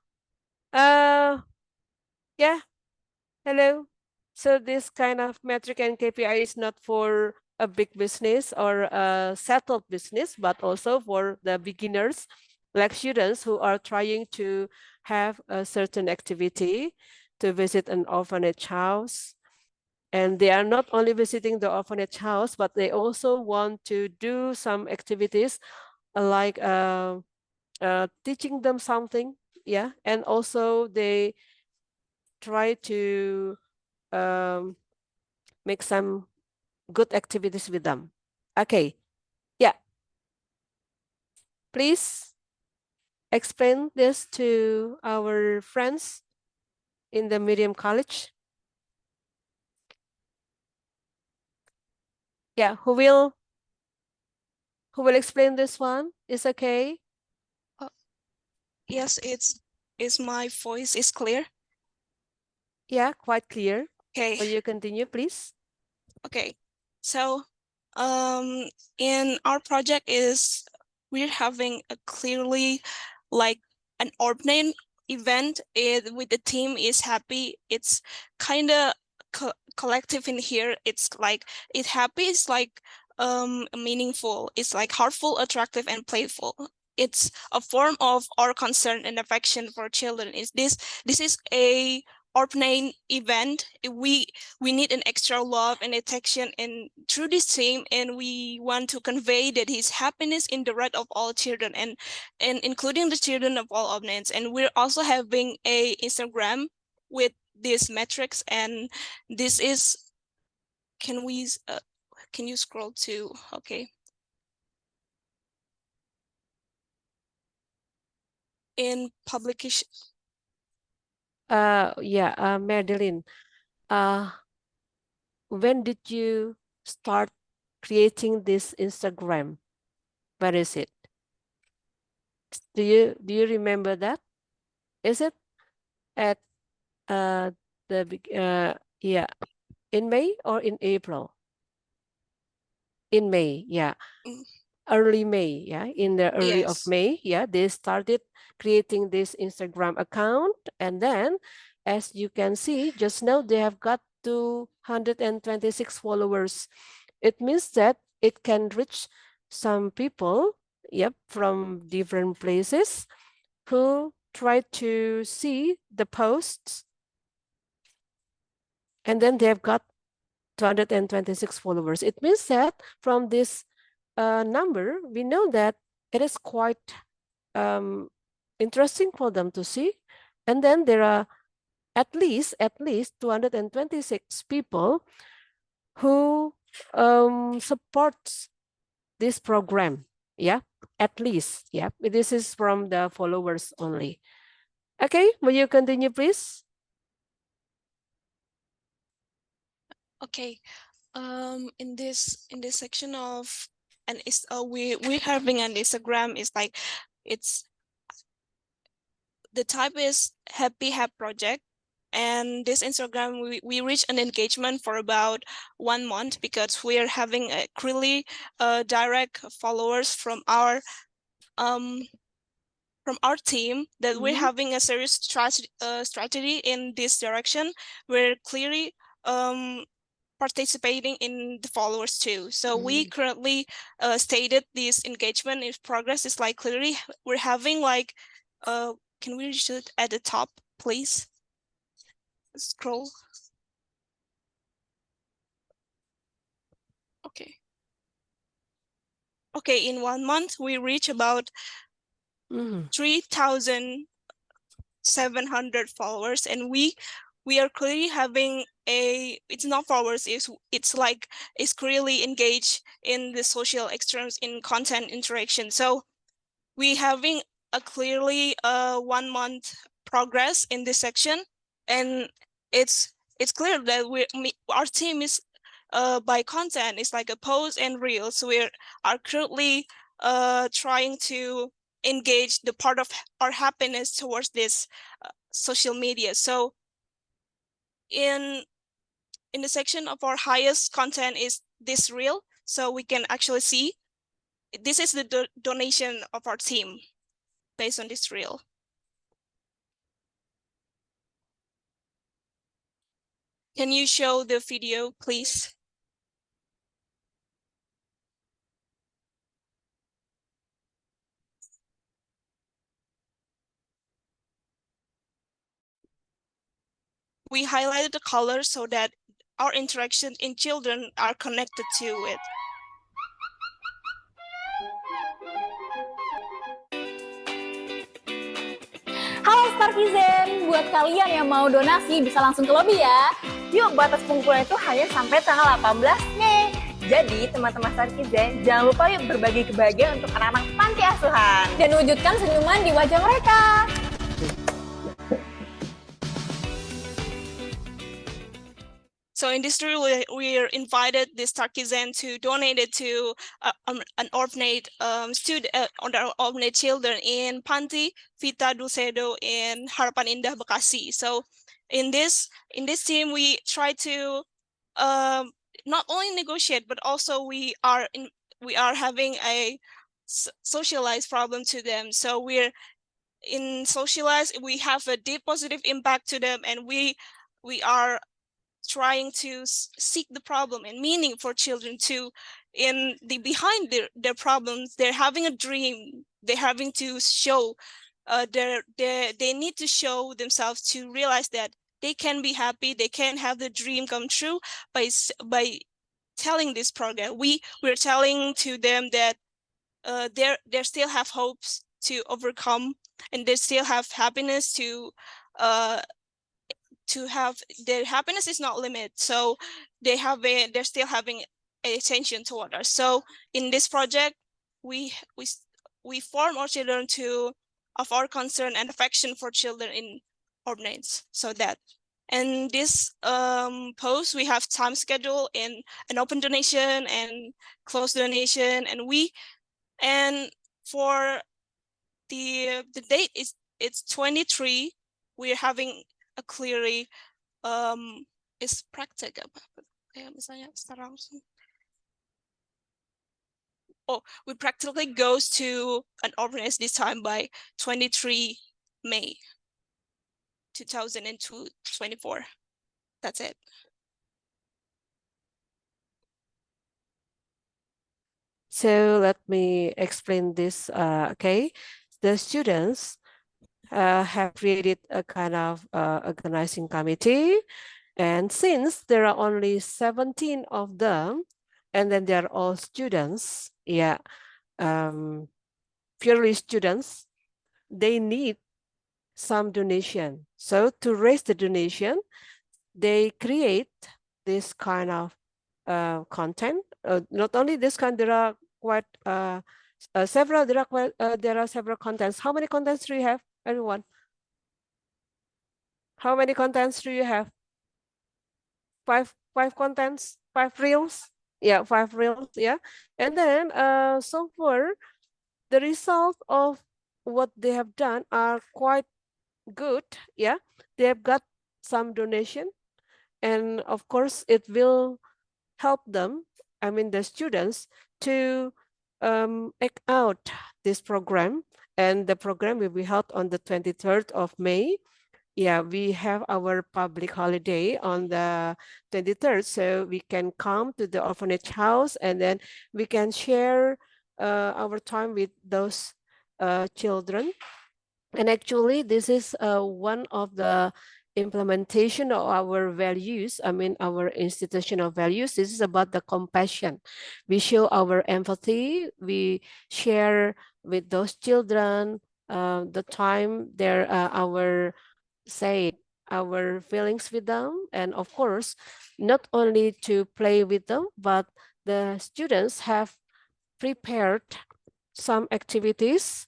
Yeah, hello. So this kind of metric and KPI is not for a big business or a settled business, but also for the beginners, like students who are trying to have a certain activity, to visit an orphanage house. And they are not only visiting the orphanage house, but they also want to do some activities like teaching them something. Yeah. And also they try to make some good activities with them. Okay. Yeah. Please explain this to our friends in the Miriam College. Yeah, who will explain this one? Is okay? Yes, is my voice is clear? Yeah, quite clear. Okay. Will you continue, please? Okay. So in our project is we're having a clearly like an opening event with the team is happy. It's kind of collective in here. It's like happy is like meaningful. It's like heartful, attractive, and playful. It's a form of our concern and affection for children. This is a opening event. We need an extra love and attention and through this team, and we want to convey that his happiness in the right of all children and including the children of all opponents. And we're also having a Instagram with these metrics, and this is, can you scroll to, okay, in publication. Yeah, Madeline, when did you start creating this Instagram? Where is it? Do you remember that? Is it at yeah, in May or in April? In May, yeah. Early May, yeah, in the early of May, yeah, they started creating this Instagram account. And then, as you can see, just now they have got 226 followers. It means that it can reach some people, yep, from different places who try to see the posts. And then they've got 226 followers. It means that from this number, we know that it is quite interesting for them to see. And then there are at least 226 people who supports this program. Yeah, at least. Yeah, this is from the followers only. Okay, will you continue, please? Okay, in this section of, and it's we're having an Instagram. It's like, it's, the type is happy project, and this Instagram we reach an engagement for about 1 month because we are having a really direct followers from our our team that we're having a serious strategy in this direction. We're clearly participating in the followers too. So we currently stated this engagement in progress is like clearly we're having like can we reach it at the top, please? Scroll. Okay. Okay, in 1 month we reach about 3,700 followers, and we are clearly having it's not followers, it's like it's clearly engaged in the social extremes in content interaction. So we having a clearly 1 month progress in this section, and it's clear that our team is by content is like a post and reels. So we are currently trying to engage the part of our happiness towards this social media. So in the section of our highest content is this reel, so we can actually see this is the donation of our team based on this reel. Can you show the video, please? We highlighted the colors so that our interaction in children are connected to it. Halo Starkizen, buat kalian yang mau donasi bisa langsung ke lobby ya. Yuk, batas pengumpulan itu hanya sampai tanggal 18 Mei. Jadi teman-teman Starkizen, jangan lupa yuk berbagi kebahagiaan untuk anak-anak panti asuhan. Dan wujudkan senyuman di wajah mereka. So in this reel, we are invited the Starkizen to donate it to an orphanage orphanage children in Panti, Vita Dulcedo, in Harapan Indah, Bekasi. So in this team, we try to not only negotiate, but also we are having a socialized problem to them. So we're in socialized, we have a deep positive impact to them, and we are trying to seek the problem and meaning for children too. In the behind their problems, they're having a dream. They're having to show they need to show themselves to realize that they can be happy. They can have the dream come true by telling this program. We're telling to them that they still have hopes to overcome, and they still have happiness to have their happiness is not limited. So they're still having attention toward us. So in this project, we form our children of our concern and affection for children in orphanages. So that, and this post, we have time schedule in an open donation and closed donation, and for the date it's 23. We're having a clearly is praktek apa? Kayak misalnya secara langsung. Oh, we practically goes to an orphanage this time by 23 May 2024. That's it. So let me explain this. Okay, the students have created a kind of organizing committee, and since there are only 17 of them, and then they're all students, purely students, they need some donation. So to raise the donation, they create this kind of content. Not only this kind, there are quite several. There are several contents. How many contents do you have, everyone? How many contents do you have? Five contents, 5 reels. Yeah, 5 reels. Yeah, and then so far, the results of what they have done are quite good. Yeah, they have got some donation, and of course, it will help them. I mean, the students to act out this program And the program will be held on the 23rd of May. Yeah, we have our public holiday on the 23rd, so we can come to the orphanage house and then we can share our time with those children. And actually, this is one of the implementation of our values. I mean, our institutional values. This is about the compassion. We show our empathy. We share with those children the time they're our our feelings with them, and of course not only to play with them, but the students have prepared some activities.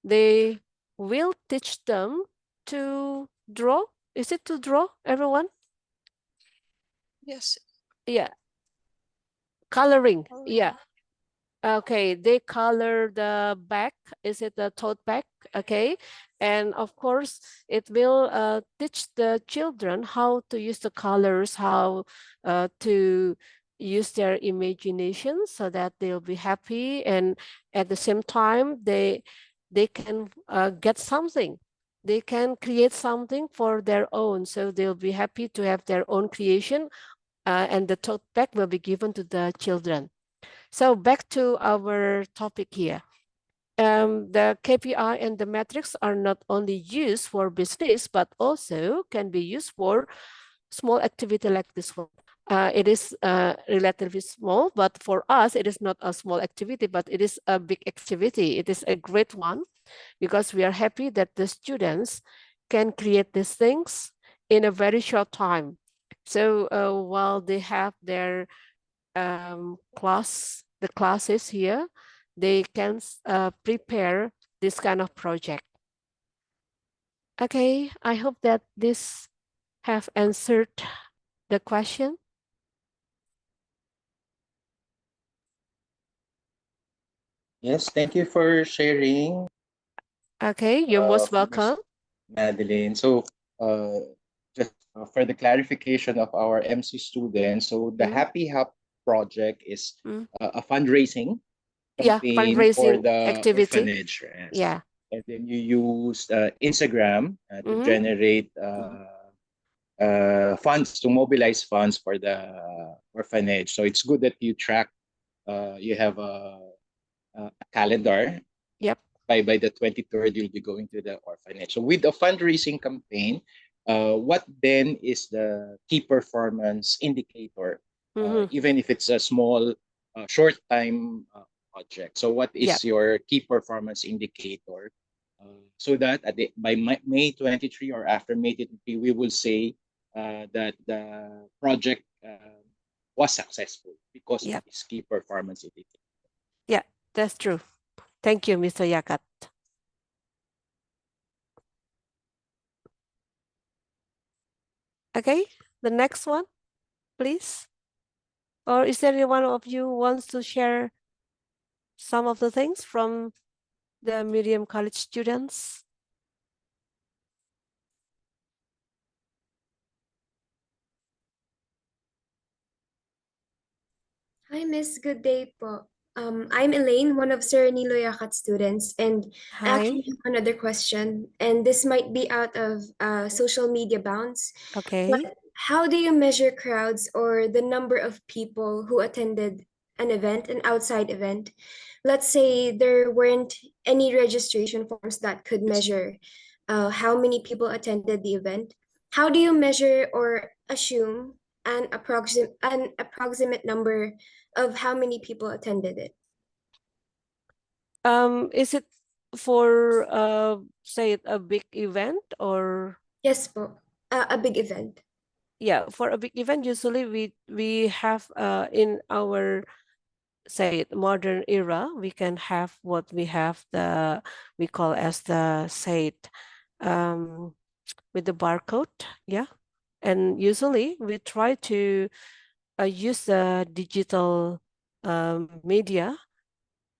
They will teach them to draw. Is it to draw, everyone? Yes. Yeah. Coloring. Yeah. Okay, they color the bag. Is it a tote bag? Okay, and of course it will teach the children how to use the colors, how to use their imagination so that they'll be happy, and at the same time they can get something. They can create something for their own, so they'll be happy to have their own creation, and the tote bag will be given to the children. So back to our topic here. The KPI and the metrics are not only used for business, but also can be used for small activity like this one. It is relatively small, but for us, it is not a small activity, but it is a big activity. It is a great one because we are happy that the students can create these things in a very short time. So while they have their the classes here, they can prepare this kind of project. Okay, I hope that this have answered the question. Yes, thank you for sharing. Okay, you're most welcome. Madeline. So, just for the clarification of our MC students, so the Happy Hub project is a fundraising campaign for fundraising the activity. orphanage. Yes. Yeah. And then you use Instagram to generate funds, to mobilize funds for the orphanage. So it's good that you track, you have a calendar. Yep. By the 23rd, you'll be going to the orphanage. So with the fundraising campaign, what then is the key performance indicator, even if it's a small, short time project? So what is your key performance indicator? So that by May 23 or after May 23, we will say that the project was successful because of this key performance indicator. Yeah, that's true. Thank you, Mr. Yacat. Okay, the next one, please. Or is there anyone of you who wants to share some of the things from the Miriam College students? Hi, Miss. Good day po. I'm Elaine, one of Sir Nilo Yacat students, and I actually have another question, and this might be out of social media bounds. Okay. But how do you measure crowds or the number of people who attended an event, an outside event? Let's say there weren't any registration forms that could measure how many people attended the event. How do you measure or assume an approximate number of how many people attended it? Is it for say it a big event or? Yes po, a big event. Yeah, for a big event, usually we have in our say it modern era, we can have what we have we call as the say it with the barcode, yeah. And usually we try to use the digital media.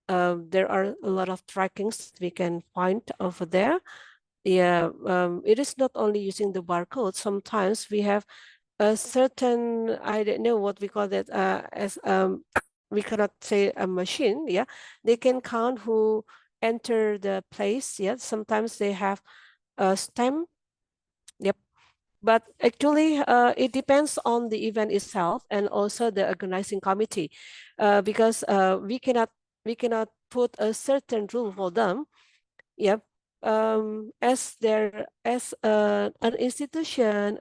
There are a lot of trackings we can find over there. Yeah, it is not only using the barcode. Sometimes we have a certain, I don't know what we call that, as we cannot say a machine. Yeah, they can count who enter the place. Yeah, sometimes they have a stamp. Yep. But actually, it depends on the event itself and also the organizing committee, because we cannot put a certain rule for them. Yep. As an institution,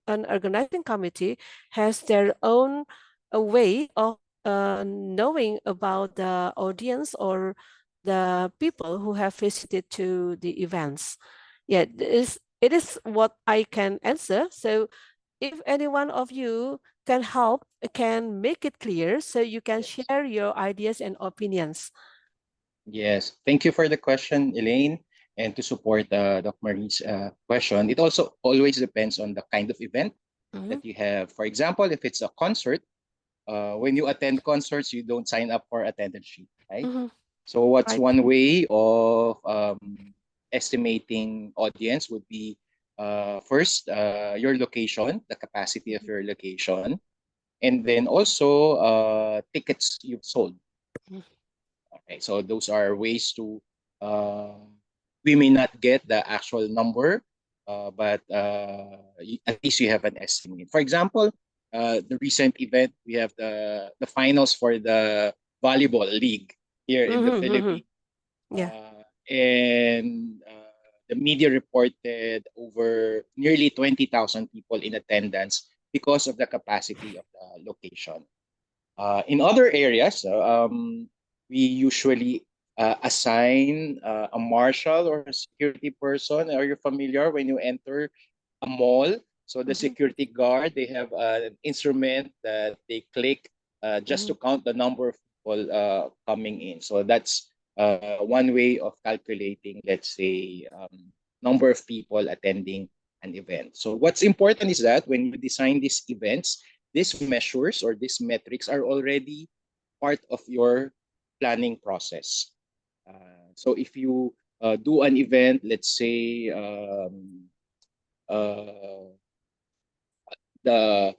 an organizing committee has their own way of knowing about the audience or the people who have visited to the events. Yeah, it is what I can answer. So if any one of you can help, can make it clear, so you can share your ideas and opinions. Yes, thank you for the question, Elaine. And to support Dr. Marie's question, it also always depends on the kind of event that you have. For example, if it's a concert, when you attend concerts, you don't sign up for attendance sheet, right? So what's one way of estimating audience would be first your location, the capacity of your location, and then also tickets you've sold. Okay, so those are ways to we may not get the actual number, but at least you have an estimate. For example, the recent event, we have the finals for the volleyball league here in the Philippines. Yeah. And the media reported over nearly 20,000 people in attendance because of the capacity of the location. In other areas, we usually assign a marshal or a security person. Are you familiar when you enter a mall? So the security guard, they have an instrument that they click just to count the number of people coming in. So that's one way of calculating, let's say, number of people attending an event. So what's important is that when you design these events, these measures or these metrics are already part of your planning process. So if you do an event, let's say the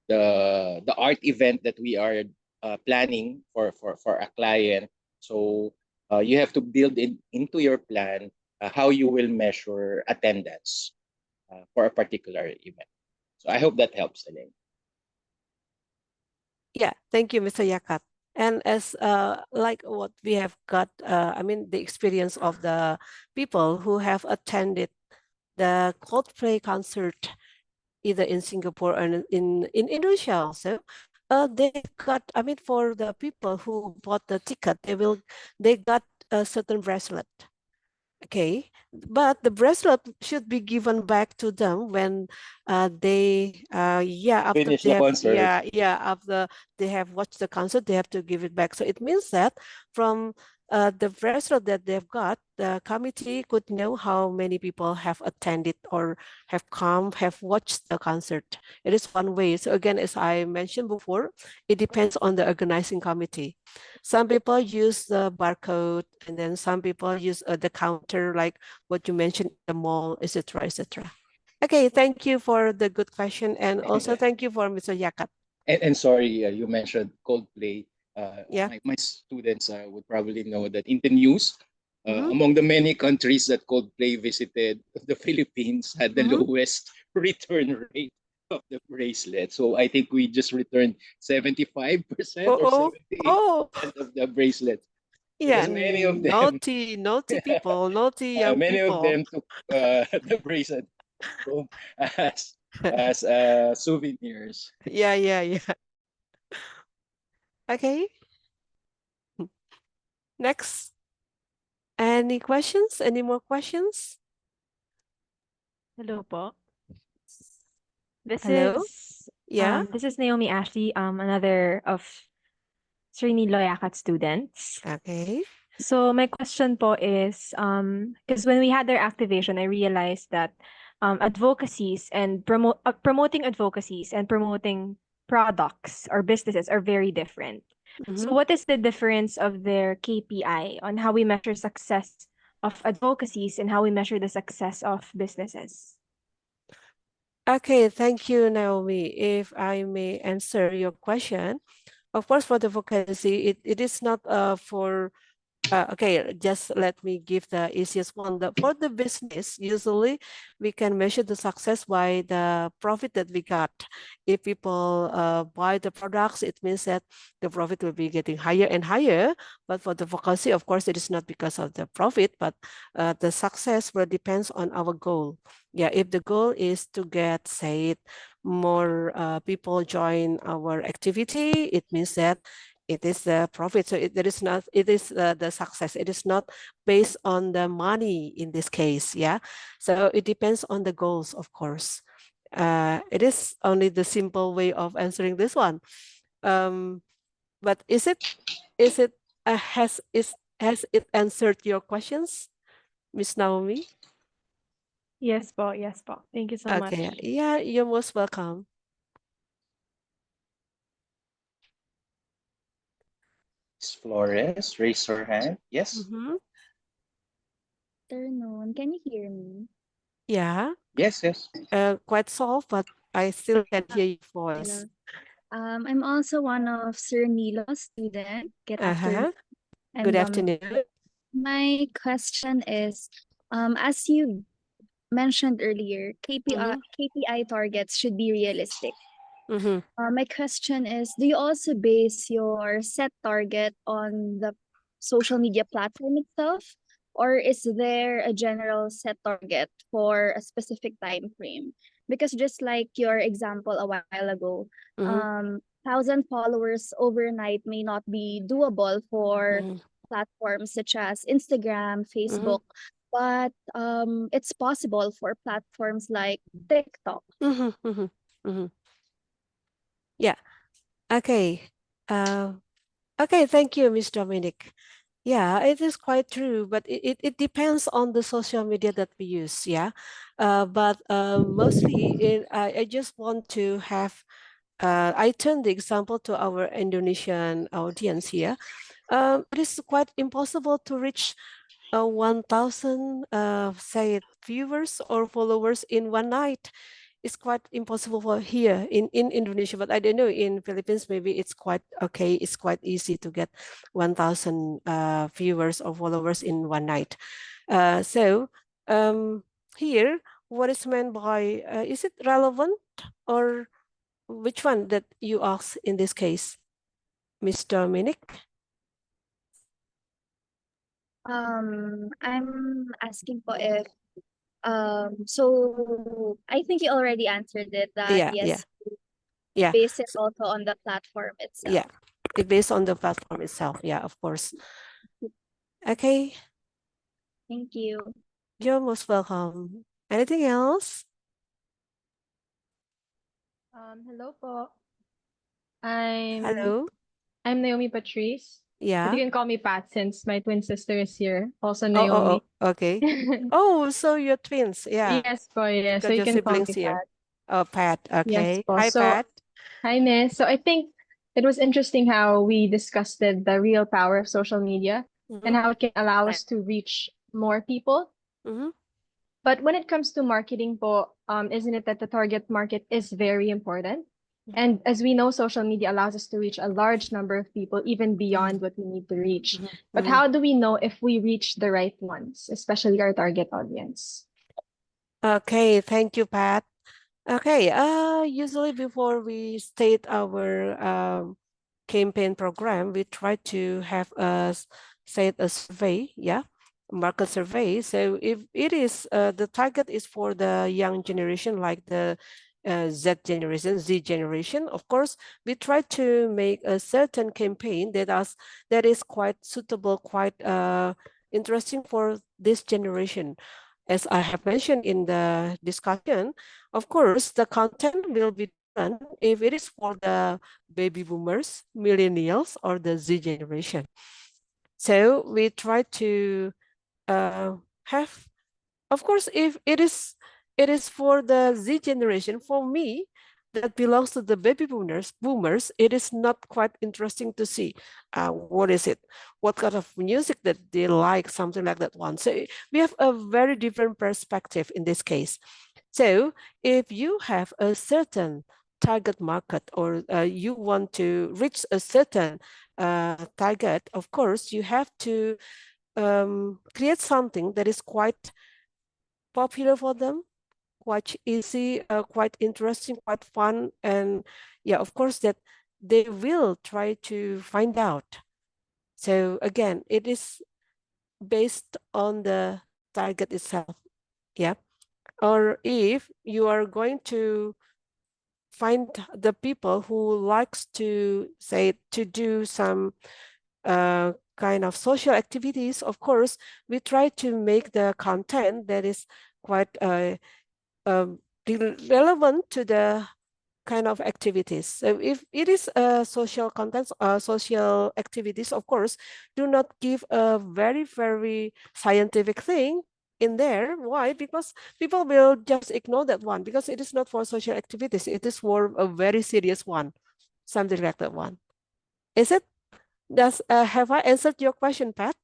the art event that we are planning for a client, so you have to build into your plan how you will measure attendance for a particular event. So I hope that helps, Elaine. Yeah, thank you, Mr. Yacat. And as like what we have got, I mean, the experience of the people who have attended the Coldplay concert, either in Singapore or in Indonesia also, they got, I mean, for the people who bought the ticket, they got a certain bracelet. Okay, but the bracelet should be given back to them when they after Finish they the have concert. after they have watched the concert, they have to give it back. So it means that from the bracelet that they've got, the committee could know how many people have attended or have come, have watched the concert. It is one way. So again, as I mentioned before, it depends on the organizing committee. Some people use the barcode, and then some people use the counter, like what you mentioned, the mall, etc., etc. Okay, thank you for the good question, and also thank you for Mr. Yakat. And sorry, you mentioned Coldplay. Yeah. My students would probably know that in the news, among the many countries that Coldplay visited, the Philippines had the lowest return rate of the bracelet. So I think we just returned 75% or 78% of the bracelets. Yeah, Because many of them, naughty people, naughty young many people. of them took the bracelet home as souvenirs. Yeah. Okay. Next. Any questions? Any more questions? Hello po. This Hello? is Yeah. this is Naomi Ashley, another of Sir Nilo Yacat students. Okay. So my question po is, because when we had their activation, I realized that advocacies and promoting advocacies and promoting products or businesses are very different. So what is the difference of their KPI on how we measure success of advocacies and how we measure the success of businesses? Okay, thank you, Naomi. If I may answer your question, of course, for the advocacy, it is not for Okay, just let me give the easiest one. For the business, usually we can measure the success by the profit that we got. If people buy the products, it means that the profit will be getting higher and higher. But for the advocacy, of course, it is not because of the profit, but the success will depends on our goal. Yeah, if the goal is to get, say, more people join our activity, it means that it is the profit. So it is the success. It is not based on the money in this case. Yeah. So it depends on the goals, of course. It is only the simple way of answering this one. But has it answered your questions, Miss Naomi? Yes po, yes po. Thank you so much. Okay. Yeah, you're most welcome. Miss Flores, raise her hand. Yes. Afternoon. Can you hear me? Yeah. Yes, yes. Quite soft, but I still can hear your voice. I'm also one of Sir Nilo's student. Good afternoon. Good And afternoon. my question is, as you mentioned earlier, KPI targets should be realistic. My question is, do you also base your set target on the social media platform itself, or is there a general set target for a specific time frame? Because just like your example a while ago, 1,000 followers overnight may not be doable for platforms such as Instagram, Facebook, but it's possible for platforms like TikTok. Yeah. Okay. Okay. Thank you, Miss Dominic. Yeah, it is quite true, but it depends on the social media that we use. Yeah. But mostly I just want to have, I turn the example to our Indonesian audience here. It is quite impossible to reach 1,000 say viewers or followers in one night. It's quite impossible for here in Indonesia, but I don't know, in Philippines maybe it's quite okay. It's quite easy to get 1,000 viewers or followers in one night. So here, what is meant by is it relevant, or which one that you ask in this case, Miss Dominic? I'm asking po if so I think you already answered it that yes, yeah. base it also on the platform itself. Yeah, it based on the platform itself. Yeah, of course. Okay. Thank you. You're most welcome. Anything else? Hello po. I'm Hello. Naomi Patrice. But Yeah. you can call me Pat since my twin sister is here. Also Naomi. Okay. Oh, so you're twins. Yeah. Yes po, yes. So Got you your can call me siblings here. Pat. Oh, Pat. Yes Okay. po. Hi, So, Pat. hi, Miss. So I think it was interesting how we discussed the real power of social media and how it can allow us to reach more people. But when it comes to marketing po, isn't it that the target market is very important? And as we know, social media allows us to reach a large number of people, even beyond what we need to reach. But how do we know if we reach the right ones, especially our target audience? Okay. Thank you, Pat. Okay. Usually before we state our campaign program, we try to have a survey, market survey. So if it is the target is for the young generation, like the Z generation, of course, we try to make a certain campaign that is quite suitable, quite interesting for this generation. As I have mentioned in the discussion, of course, the content will be different if it is for the baby boomers, millennials, or the Z generation. So we try to have, of course, if it is for the Z generation, for me, that belongs to the baby boomers, it is not quite interesting to see what is it, what kind of music that they like, something like that one. So we have a very different perspective in this case. So if you have a certain target market, or you want to reach a certain target, of course, you have to create something that is quite popular for them, quite easy, quite interesting, quite fun. And yeah, of course, that they will try to find out. So again, it is based on the target itself. Yeah. Or if you are going to find the people who likes to say to do some kind of social activities, of course, we try to make the content that is quite relevant to the kind of activities. So if it is social contents, social activities, of course, do not give a very, very scientific thing in there. Why? Because people will just ignore that one because it is not for social activities. It is for a very serious one, something like that one. Is it? Have I answered your question, Pat?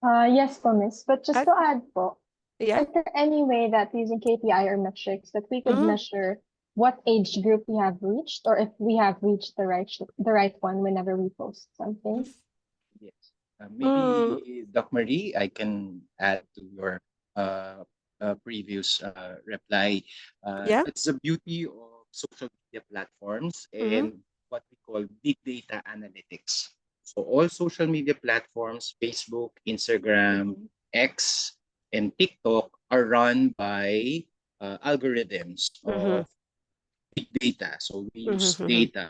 Yes po, Miss. But just to add po, yeah. is there any way that using KPI or metrics that we could measure what age group we have reached, or if we have reached the right one whenever we post something? Yes. Maybe Doc Marie, I can add to your previous reply. It's the beauty of social media platforms and what we call big data analytics. So all social media platforms, Facebook, Instagram, X, and TikTok are run by algorithms of big data. So we use data,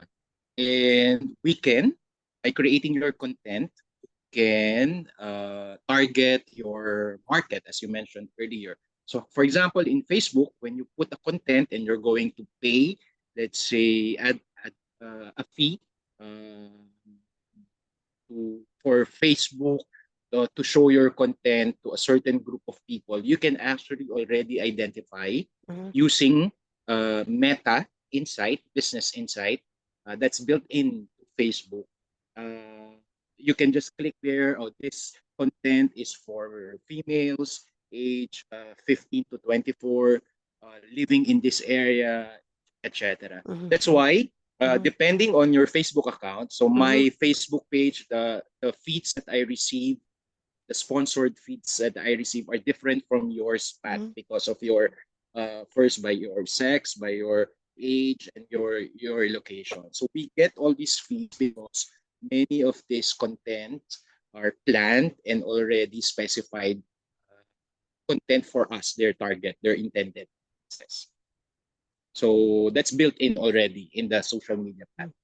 and we can, by creating your content, can target your market, as you mentioned earlier. So for example, in Facebook, when you put a content and you're going to pay, let's say, a fee for Facebook to show your content to a certain group of people, you can actually already identify using Meta Insight, Business Insight, that's built in Facebook. You can just click there. Oh, this content is for females, age 15 to 24, living in this area, etc. That's why, depending on your Facebook account, so my Facebook page, the feeds that I receive, the sponsored feeds that I receive are different from yours, Pat, because of your first by your sex, by your age, and your location. So we get all these feeds because many of this content are planned and already specified content for us, their target, their intended business. So that's built in already in the social media platform.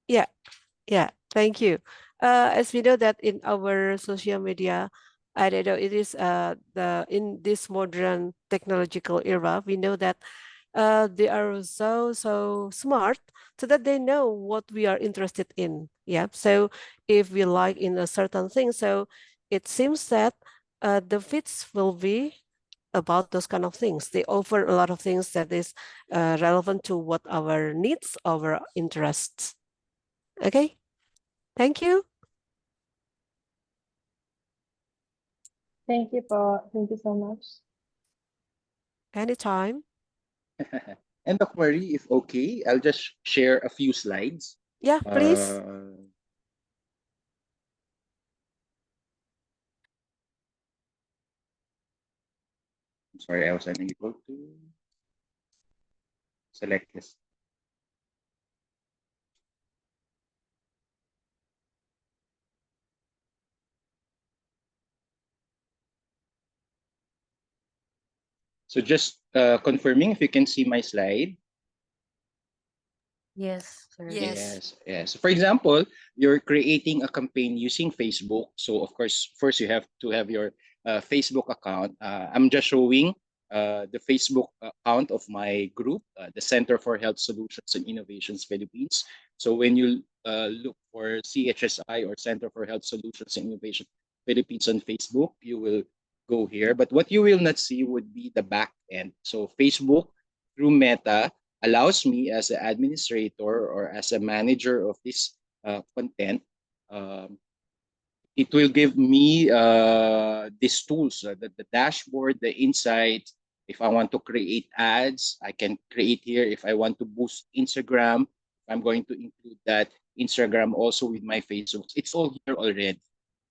Yeah, thank you. As we know that in our social media, I don't know, it is in this modern technological era, we know that they are so smart so that they know what we are interested in. Yeah. So if we like in a certain thing, so it seems that the feeds will be about those kind of things. They offer a lot of things that is relevant to what our needs, our interests. Okay. Thank you. Thank you po. Thank you so much. Anytime. And Doc Marie, if okay, I'll just share a few slides. Yeah, please. I'm sorry, I was unable to select this. So just confirming if you can see my slide. Yes, sir. Yes. Yes. For example, you're creating a campaign using Facebook. So of course, first you have to have your Facebook account. I'm just showing the Facebook account of my group, the Center for Health Solutions and Innovations Philippines. So when you look for CHSI or Center for Health Solutions and Innovation Philippines on Facebook, you will go here. But what you will not see would be the back end. So Facebook through Meta allows me as an administrator or as a manager of this content, it will give me these tools, the dashboard, the insights, If I want to create ads, I can create here. If I want to boost Instagram, I'm going to include that Instagram also with my Facebook. It's all here already.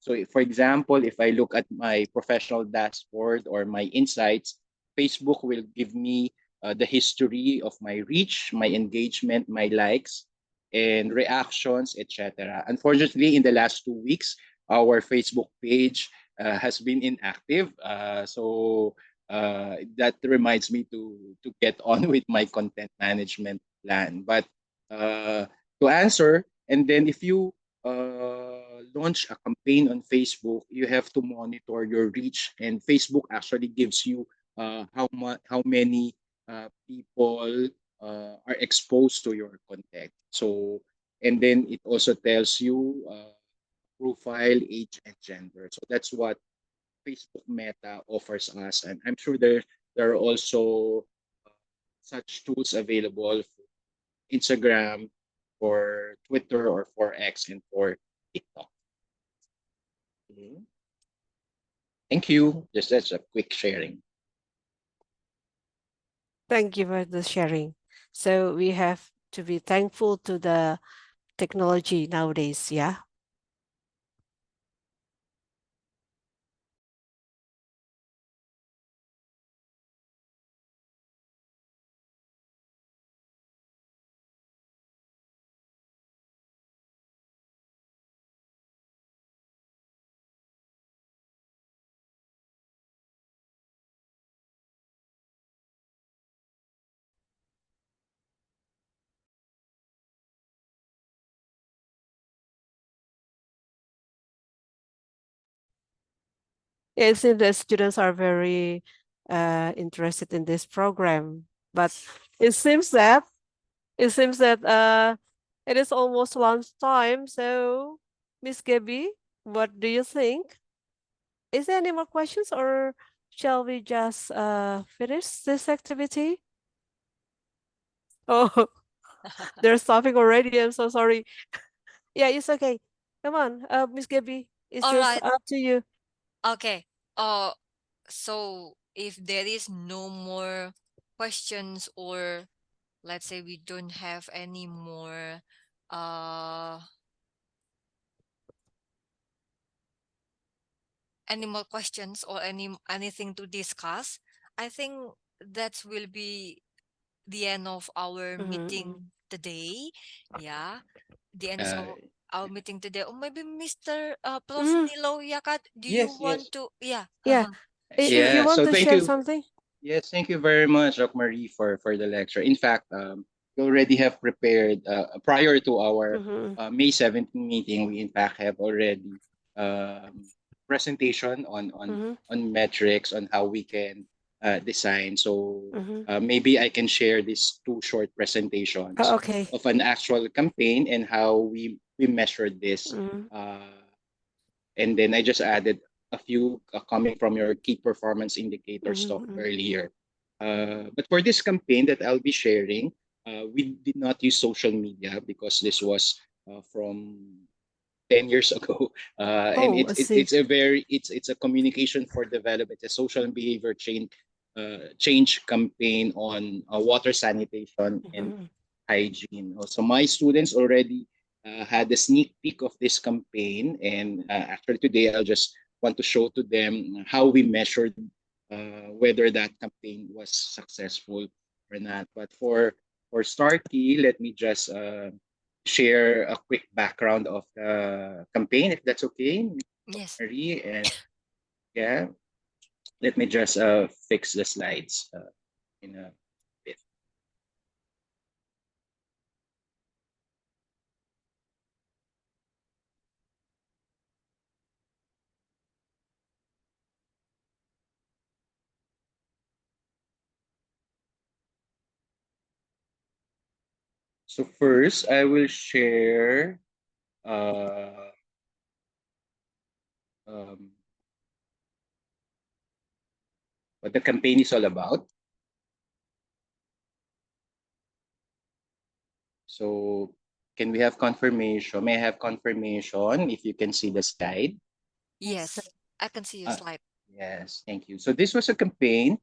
So for example, if I look at my professional dashboard or my insights, Facebook will give me the history of my reach, my engagement, my likes, and reactions, etc. Unfortunately, in the last 2 weeks, our Facebook page has been inactive. That reminds me to get on with my content management plan. But to answer, and then if you launch a campaign on Facebook, you have to monitor your reach, and Facebook actually gives you how many people are exposed to your content. So, and then it also tells you profile, age, and gender. So that's what Facebook Meta offers us, and I'm sure there are also such tools available for Instagram, for Twitter, or for X, and for TikTok. Thank you. Just that's a quick sharing. Thank you for the sharing. So we have to be thankful to the technology nowadays, yeah? It seems that students are very interested in this program, but it seems that it is almost lunchtime. So, Miss Gabby, what do you think? Is there any more questions, or shall we just finish this activity? Oh, they're stopping already. I'm so sorry. Yeah, it's okay. Come on, Miss Gabby, it's All just right. up to you. Okay. So if there is no more questions, or let's say we don't have any more questions or anything to discuss, I think that will be the end of our meeting today. Yeah, the end of our meeting today. Or maybe Mr. Prof. Nilo Yacat, do you Yes, want yes. to? Yeah. Yeah. If you Yeah. want So to thank share you. something. Yes, thank you very much, Doc Marie, for the lecture. In fact, we already have prepared prior to our May 17th meeting. We in fact have already presentation on metrics on how we can design. So maybe I can share these two short presentations Okay. of an actual campaign and how we measured this. And then I just added a few coming from your key performance indicators talk earlier. But for this campaign that I'll be sharing, we did not use social media because this was from 10 years ago, and Oh, I see. it's a communication for development, a social and behavior change campaign on water sanitation and hygiene. So my students already had a sneak peek of this campaign, and actually today I'll just want to show to them how we measured whether that campaign was successful or not. But for STARKI, let me just share a quick background of the campaign, if that's okay. Yes. Marie, and yeah, let me just fix the slides in a bit. So first, I will share what the campaign is all about. So can we have confirmation? May I have confirmation if you can see the slide? Yes, I can see your slide. Yes, thank you. So this was a campaign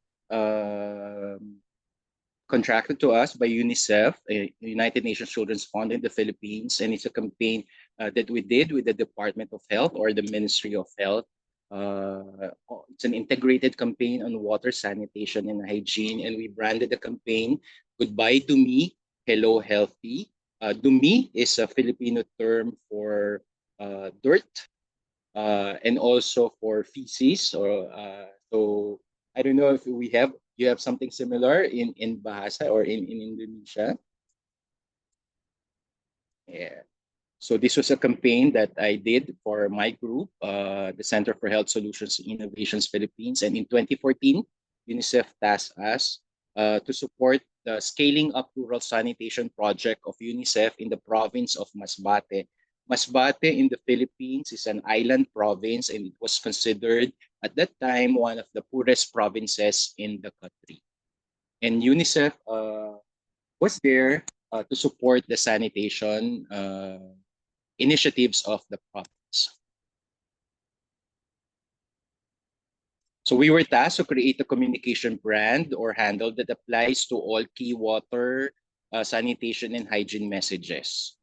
contracted to us by UNICEF, a United Nations Children's Fund in the Philippines, and it's a campaign that we did with the Department of Health or the Ministry of Health. It's an integrated campaign on water, sanitation, and hygiene, and we branded the campaign "Goodbye Dumi, Hello Healthy." Dumi is a Filipino term for dirt, and also for feces. Or so I don't know if you have something similar in Bahasa or in Indonesia. Yeah. So this was a campaign that I did for my group, the Center for Health Solutions and Innovations Philippines. And in 2014, UNICEF tasked us to support the Scaling Up Rural Sanitation Project of UNICEF in the province of Masbate. Masbate in the Philippines is an island province, and it was considered at that time one of the poorest provinces in the country. And UNICEF was there to support the sanitation initiatives of the province. So we were tasked to create a communication brand or handle that applies to all key water, sanitation, and hygiene messages.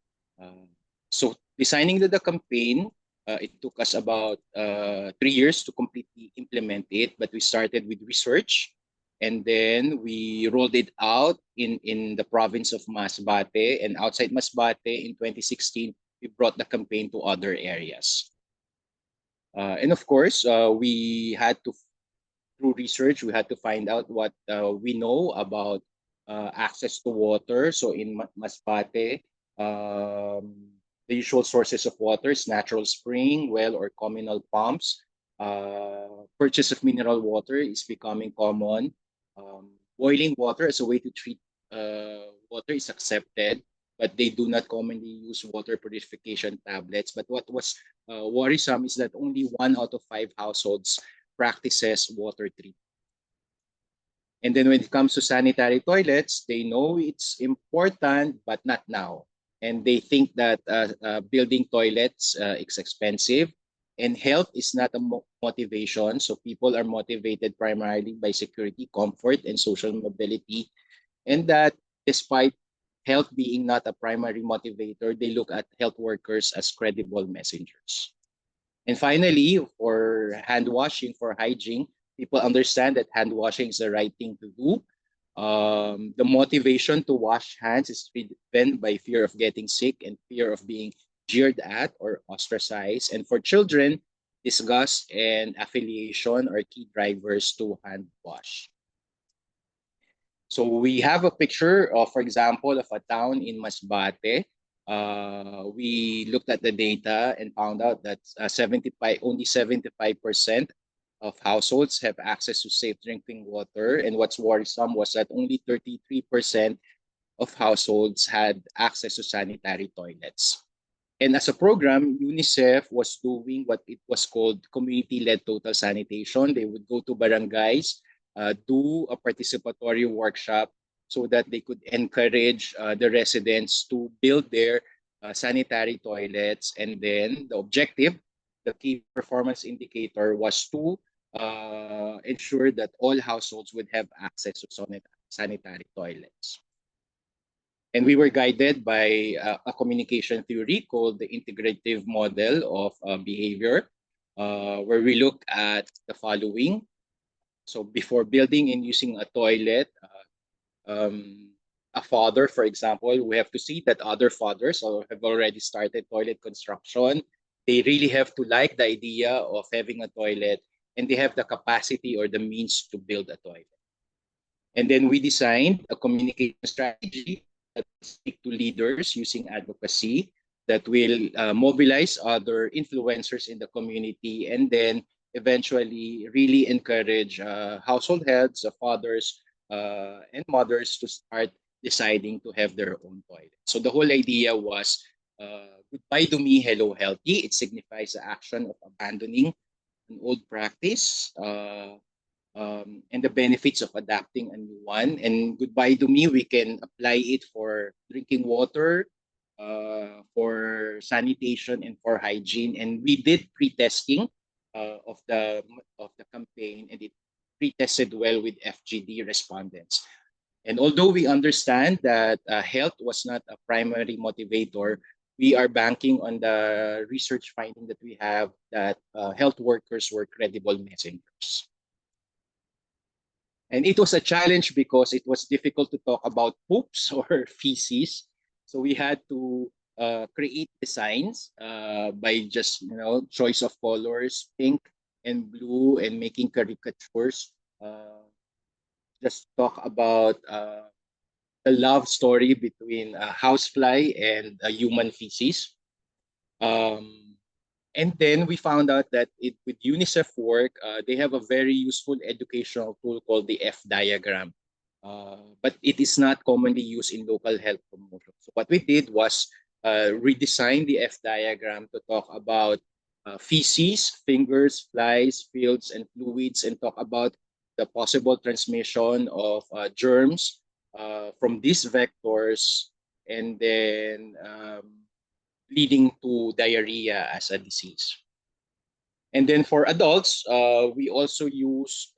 So designing the campaign, it took us about 3 years to completely implement it, but we started with research, and then we rolled it out in the province of Masbate, and outside Masbate in 2016, we brought the campaign to other areas. And of course, we had to, through research, we had to find out what we know about access to water. So in Masbate, the usual sources of water is natural spring, well, or communal pumps. Purchase of mineral water is becoming common. Boiling water as a way to treat water is accepted, but they do not commonly use water purification tablets. But what was worrisome is that only 1 out of 5 households practices water treatment. And then when it comes to sanitary toilets, they know it's important, but not now. And they think that building toilets is expensive, and health is not a motivation. So people are motivated primarily by security, comfort, and social mobility. And that despite health being not a primary motivator, they look at health workers as credible messengers. And finally, for hand washing, for hygiene, people understand that hand washing is the right thing to do. The motivation to wash hands is driven by fear of getting sick and fear of being jeered at or ostracized. And for children, disgust and affiliation are key drivers to hand wash. So we have a picture of, for example, of a town in Masbate. We looked at the data and found out that only 75% of households have access to safe drinking water. And what's worrisome was that only 33% of households had access to sanitary toilets. And as a program, UNICEF was doing what it was called community-led total sanitation. They would go to barangays, do a participatory workshop so that they could encourage the residents to build their sanitary toilets. And then the objective, the key performance indicator, was to ensure that all households would have access to sanitary toilets. And we were guided by a communication theory called the integrative model of behavior, where we look at the following. So before building and using a toilet, a father, for example, we have to see that other fathers have already started toilet construction. They really have to like the idea of having a toilet, and they have the capacity or the means to build a toilet. And then we designed a communication strategy that will speak to leaders using advocacy, that will mobilize other influencers in the community, and then eventually really encourage household heads, fathers, and mothers to start deciding to have their own toilet. So the whole idea was, goodbye to me, hello healthy. It signifies the action of abandoning an old practice and the benefits of adapting a new one. And goodbye to me, we can apply it for drinking water, for sanitation, and for hygiene. And we did pre-testing of the campaign, and it pre-tested well with FGD respondents. And although we understand that health was not a primary motivator, we are banking on the research finding that we have that health workers were credible messengers. And it was a challenge because it was difficult to talk about poops or feces. So we had to create designs by just choice of colors, pink and blue, and making caricatures. Just talk about the love story between a housefly and a human feces. And then we found out that with UNICEF work, they have a very useful educational tool called the F diagram. But it is not commonly used in local health promotion. So what we did was redesign the F diagram to talk about feces, fingers, flies, fields, and fluids, and talk about the possible transmission of germs from these vectors, and then leading to diarrhea as a disease. And then for adults, we also used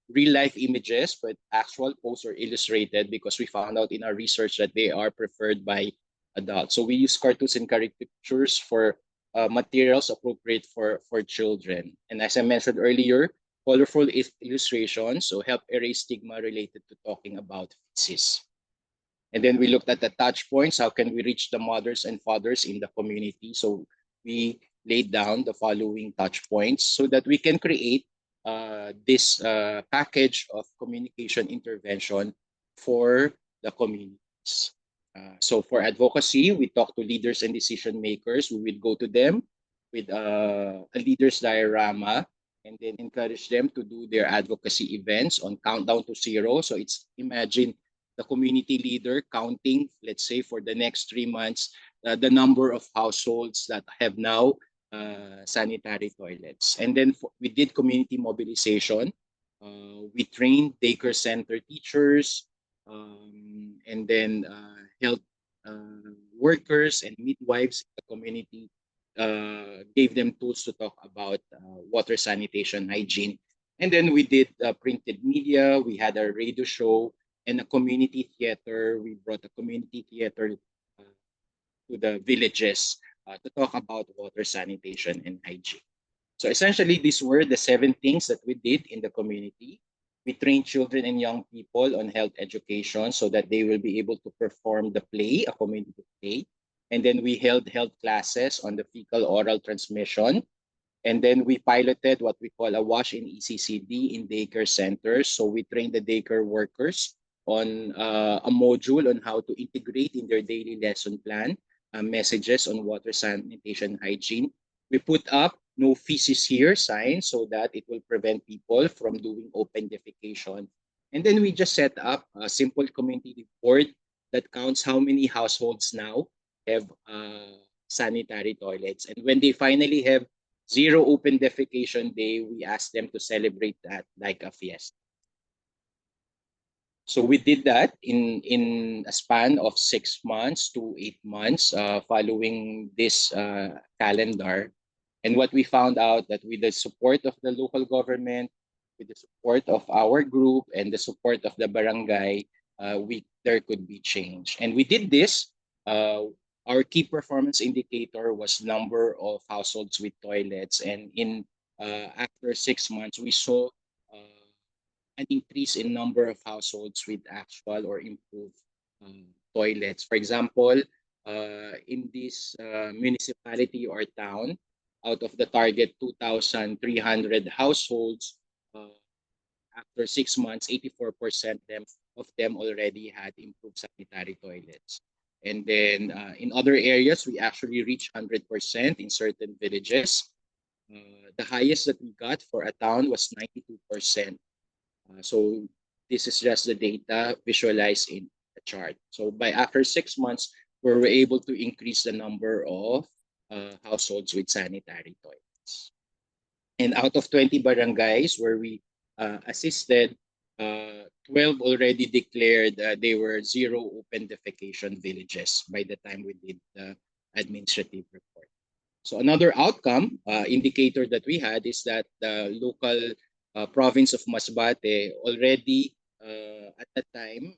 real-life images, but actual posts or illustrated, because we found out in our research that they are preferred by adults. So we use cartoons and caricatures for materials appropriate for children. And as I mentioned earlier, colorful illustrations, so help erase stigma related to talking about feces. And then we looked at the touch points. How can we reach the mothers and fathers in the community? So we laid down the following touch points so that we can create this package of communication intervention for the communities. So for advocacy, we talk to leaders and decision makers. We would go to them with a leader's diorama and then encourage them to do their advocacy events on countdown to 0. So it's imagine the community leader counting, let's say, for the next 3 months, the number of households that have now sanitary toilets. And then we did community mobilization. We trained daycare center teachers, and then health workers and midwives in the community, gave them tools to talk about water, sanitation, hygiene. And then we did printed media. We had a radio show and a community theater. We brought a community theater to the villages to talk about water, sanitation, and hygiene. So essentially, these were the 7 things that we did in the community. We trained children and young people on health education so that they will be able to perform the play, a community play. And then we held health classes on the fecal oral transmission. And then we piloted what we call a wash in ECCD in daycare centers. So we trained the daycare workers on a module on how to integrate in their daily lesson plan messages on water, sanitation, hygiene. We put up no feces here signs so that it will prevent people from doing open defecation. And then we just set up a simple community report that counts how many households now have sanitary toilets. And when they finally have 0 open defecation day, we ask them to celebrate that like a fiesta. So we did that in a span of 6 months to 8 months following this calendar. And what we found out that with the support of the local government, with the support of our group and the support of the barangay, there could be change. And we did this. Our key performance indicator was number of households with toilets. And after 6 months, we saw an increase in number of households with actual or improved toilets. For example, in this municipality or town, out of the target 2,300 households, after 6 months, 84% of them already had improved sanitary toilets. And then in other areas, we actually reached 100% in certain villages. The highest that we got for a town was 92%. So this is just the data visualized in the chart. So after 6 months, we were able to increase the number of households with sanitary toilets. And out of 20 barangays where we assisted, 12 already declared they were 0 open defecation villages by the time we did the administrative report. So another outcome indicator that we had is that the local province of Masbate already at that time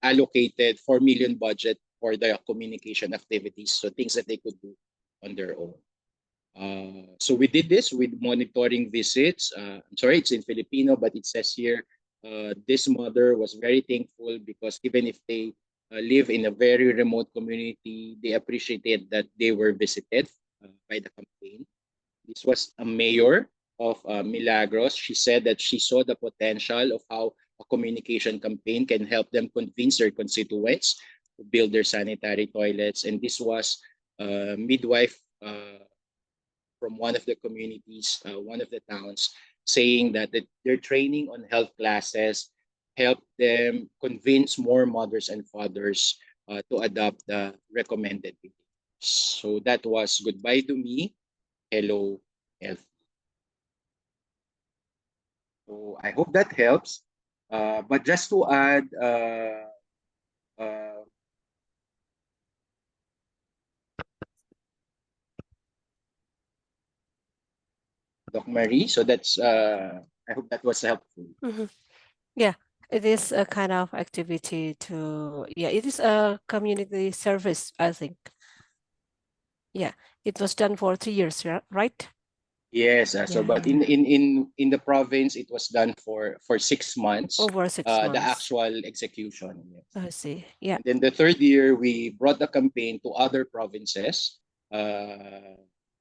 allocated 4 million budget for the communication activities, so things that they could do on their own. So we did this with monitoring visits. I'm sorry, it's in Filipino, but it says here, this mother was very thankful because even if they live in a very remote community, they appreciated that they were visited by the campaign. This was a mayor of Milagros. She said that she saw the potential of how a communication campaign can help them convince their constituents to build their sanitary toilets. And this was a midwife from one of the communities, one of the towns, saying that their training on health classes helped them convince more mothers and fathers to adopt the recommended behaviors. So that was Goodbye to Me, Hello Health. So I hope that helps. But just to add, Doc Marie, so that's I hope that was helpful. Yeah, it is a kind of activity to, yeah, it is a community service, I think. Yeah, it was done for 3 years, right? Yes, so Yeah, but yeah. in the province, it was done for 6 months. Over 6 The months. actual execution. Yes. I see. Yeah. And then the third year, we brought the campaign to other provinces.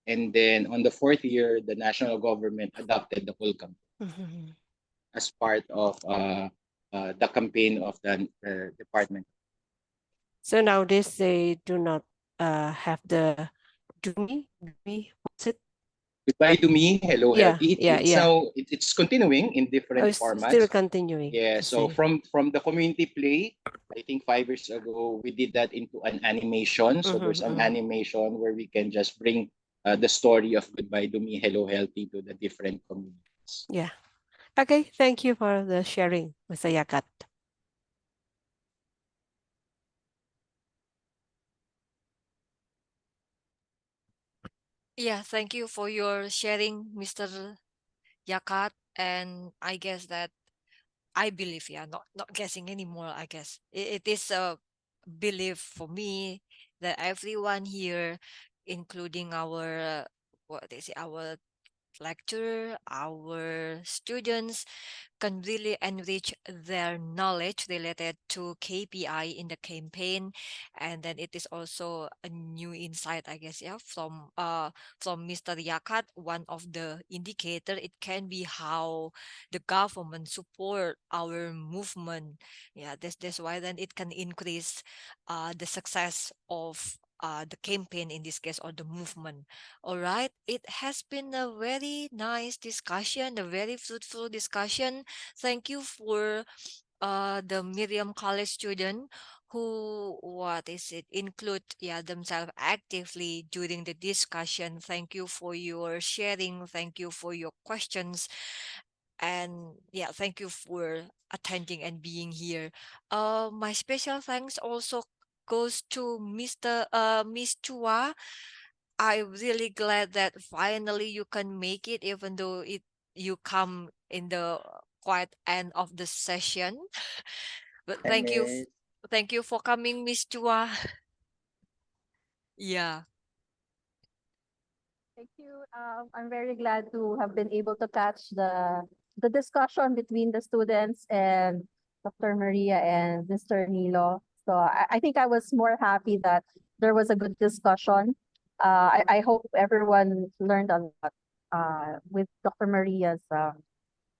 And then on the fourth year, the national government adopted the whole campaign as part of the campaign of the department. So nowadays they do not have the do me, what's it? Goodbye to Me, Hello Yeah, Healthy. yeah, It's yeah. now it's continuing in different It's formats. still continuing. Yeah, to so say. from the community play, I think 5 years ago, we did that into an animation. So there's an animation where we can just bring the story of Goodbye to Me, Hello Healthy to the different communities. Yeah. Okay, thank you for the sharing, Mr. Yacat. Yeah, thank you for your sharing, Mr. Yakat. And I guess that I believe, yeah, not guessing anymore, I guess. It is a belief for me that everyone here, including our what they say, our lecturer, our students, can really enrich their knowledge related to KPI in the campaign. And then it is also a new insight, I guess, yeah, from Mr. Yakat. One of the indicator, it can be how the government support our movement. Yeah, that's why then it can increase the success of the campaign in this case, or the movement. All right, it has been a very nice discussion, a very fruitful discussion. Thank you for the Miriam College student who, what is it, include, yeah, themselves actively during the discussion. Thank you for your sharing. Thank you for your questions. And yeah, thank you for attending and being here. My special thanks also goes to Miss Chua. I'm really glad that finally you can make it, even though you come in the quite end of the session. But thank you for coming, Miss Chua. Yeah. Thank you. I'm very glad to have been able to catch the discussion between the students and Dr. Maria and Mr. Nilo. So I think I was more happy that there was a good discussion. I hope everyone learned a lot with Dr. Maria's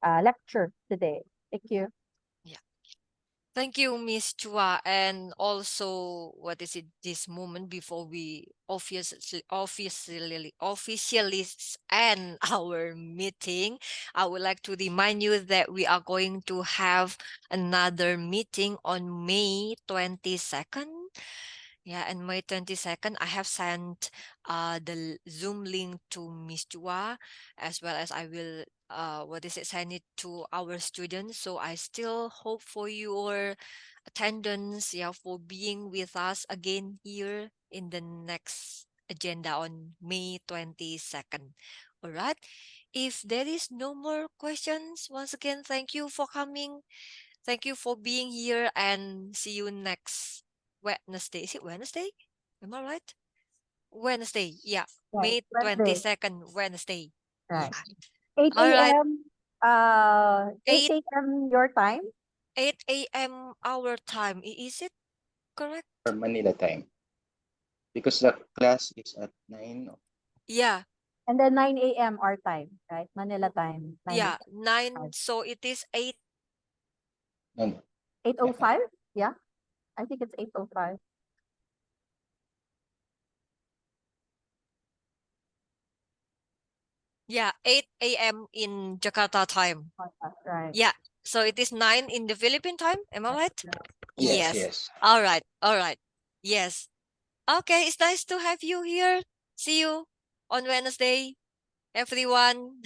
lecture today. Thank you. Thank you, Miss Chua. And also, what is it, this moment before we officially end our meeting, I would like to remind you that we are going to have another meeting on May 22nd. Yeah, and May 22nd, I have sent the Zoom link to Miss Chua, as well as I will send it to our students. So I still hope for your attendance, yeah, for being with us again here in the next agenda on May 22nd. All right. if there is no more questions, once again, thank you for coming. Thank you for being here, and see you next Wednesday. Is it Wednesday? Am I right? Wednesday. Yeah. Right, May Wednesday. 22nd, Wednesday. Right. Yeah. 8 All right. a.m. 8 8 a.m. your time. 8 a.m. our time. Is it correct? For Manila time. Because the class is at 9. Yeah. And then 9 a.m. our time, right? Manila time. 9 Yeah. 9. 5. So it is 8. No. 8:05? Yeah. I think it's 8:05. Yeah. 8 a.m. in Jakarta time. Right. Yeah. So it is 9 in the Philippine time. Am I right? Yes, Yes. yes. All right. All right. Yes. Okay. It's nice to have you here. See you on Wednesday, everyone.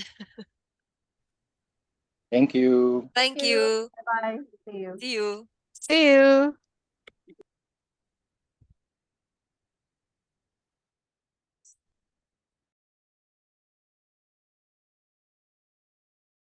Thank you. Thank you. Bye-bye. See you. See you. See you.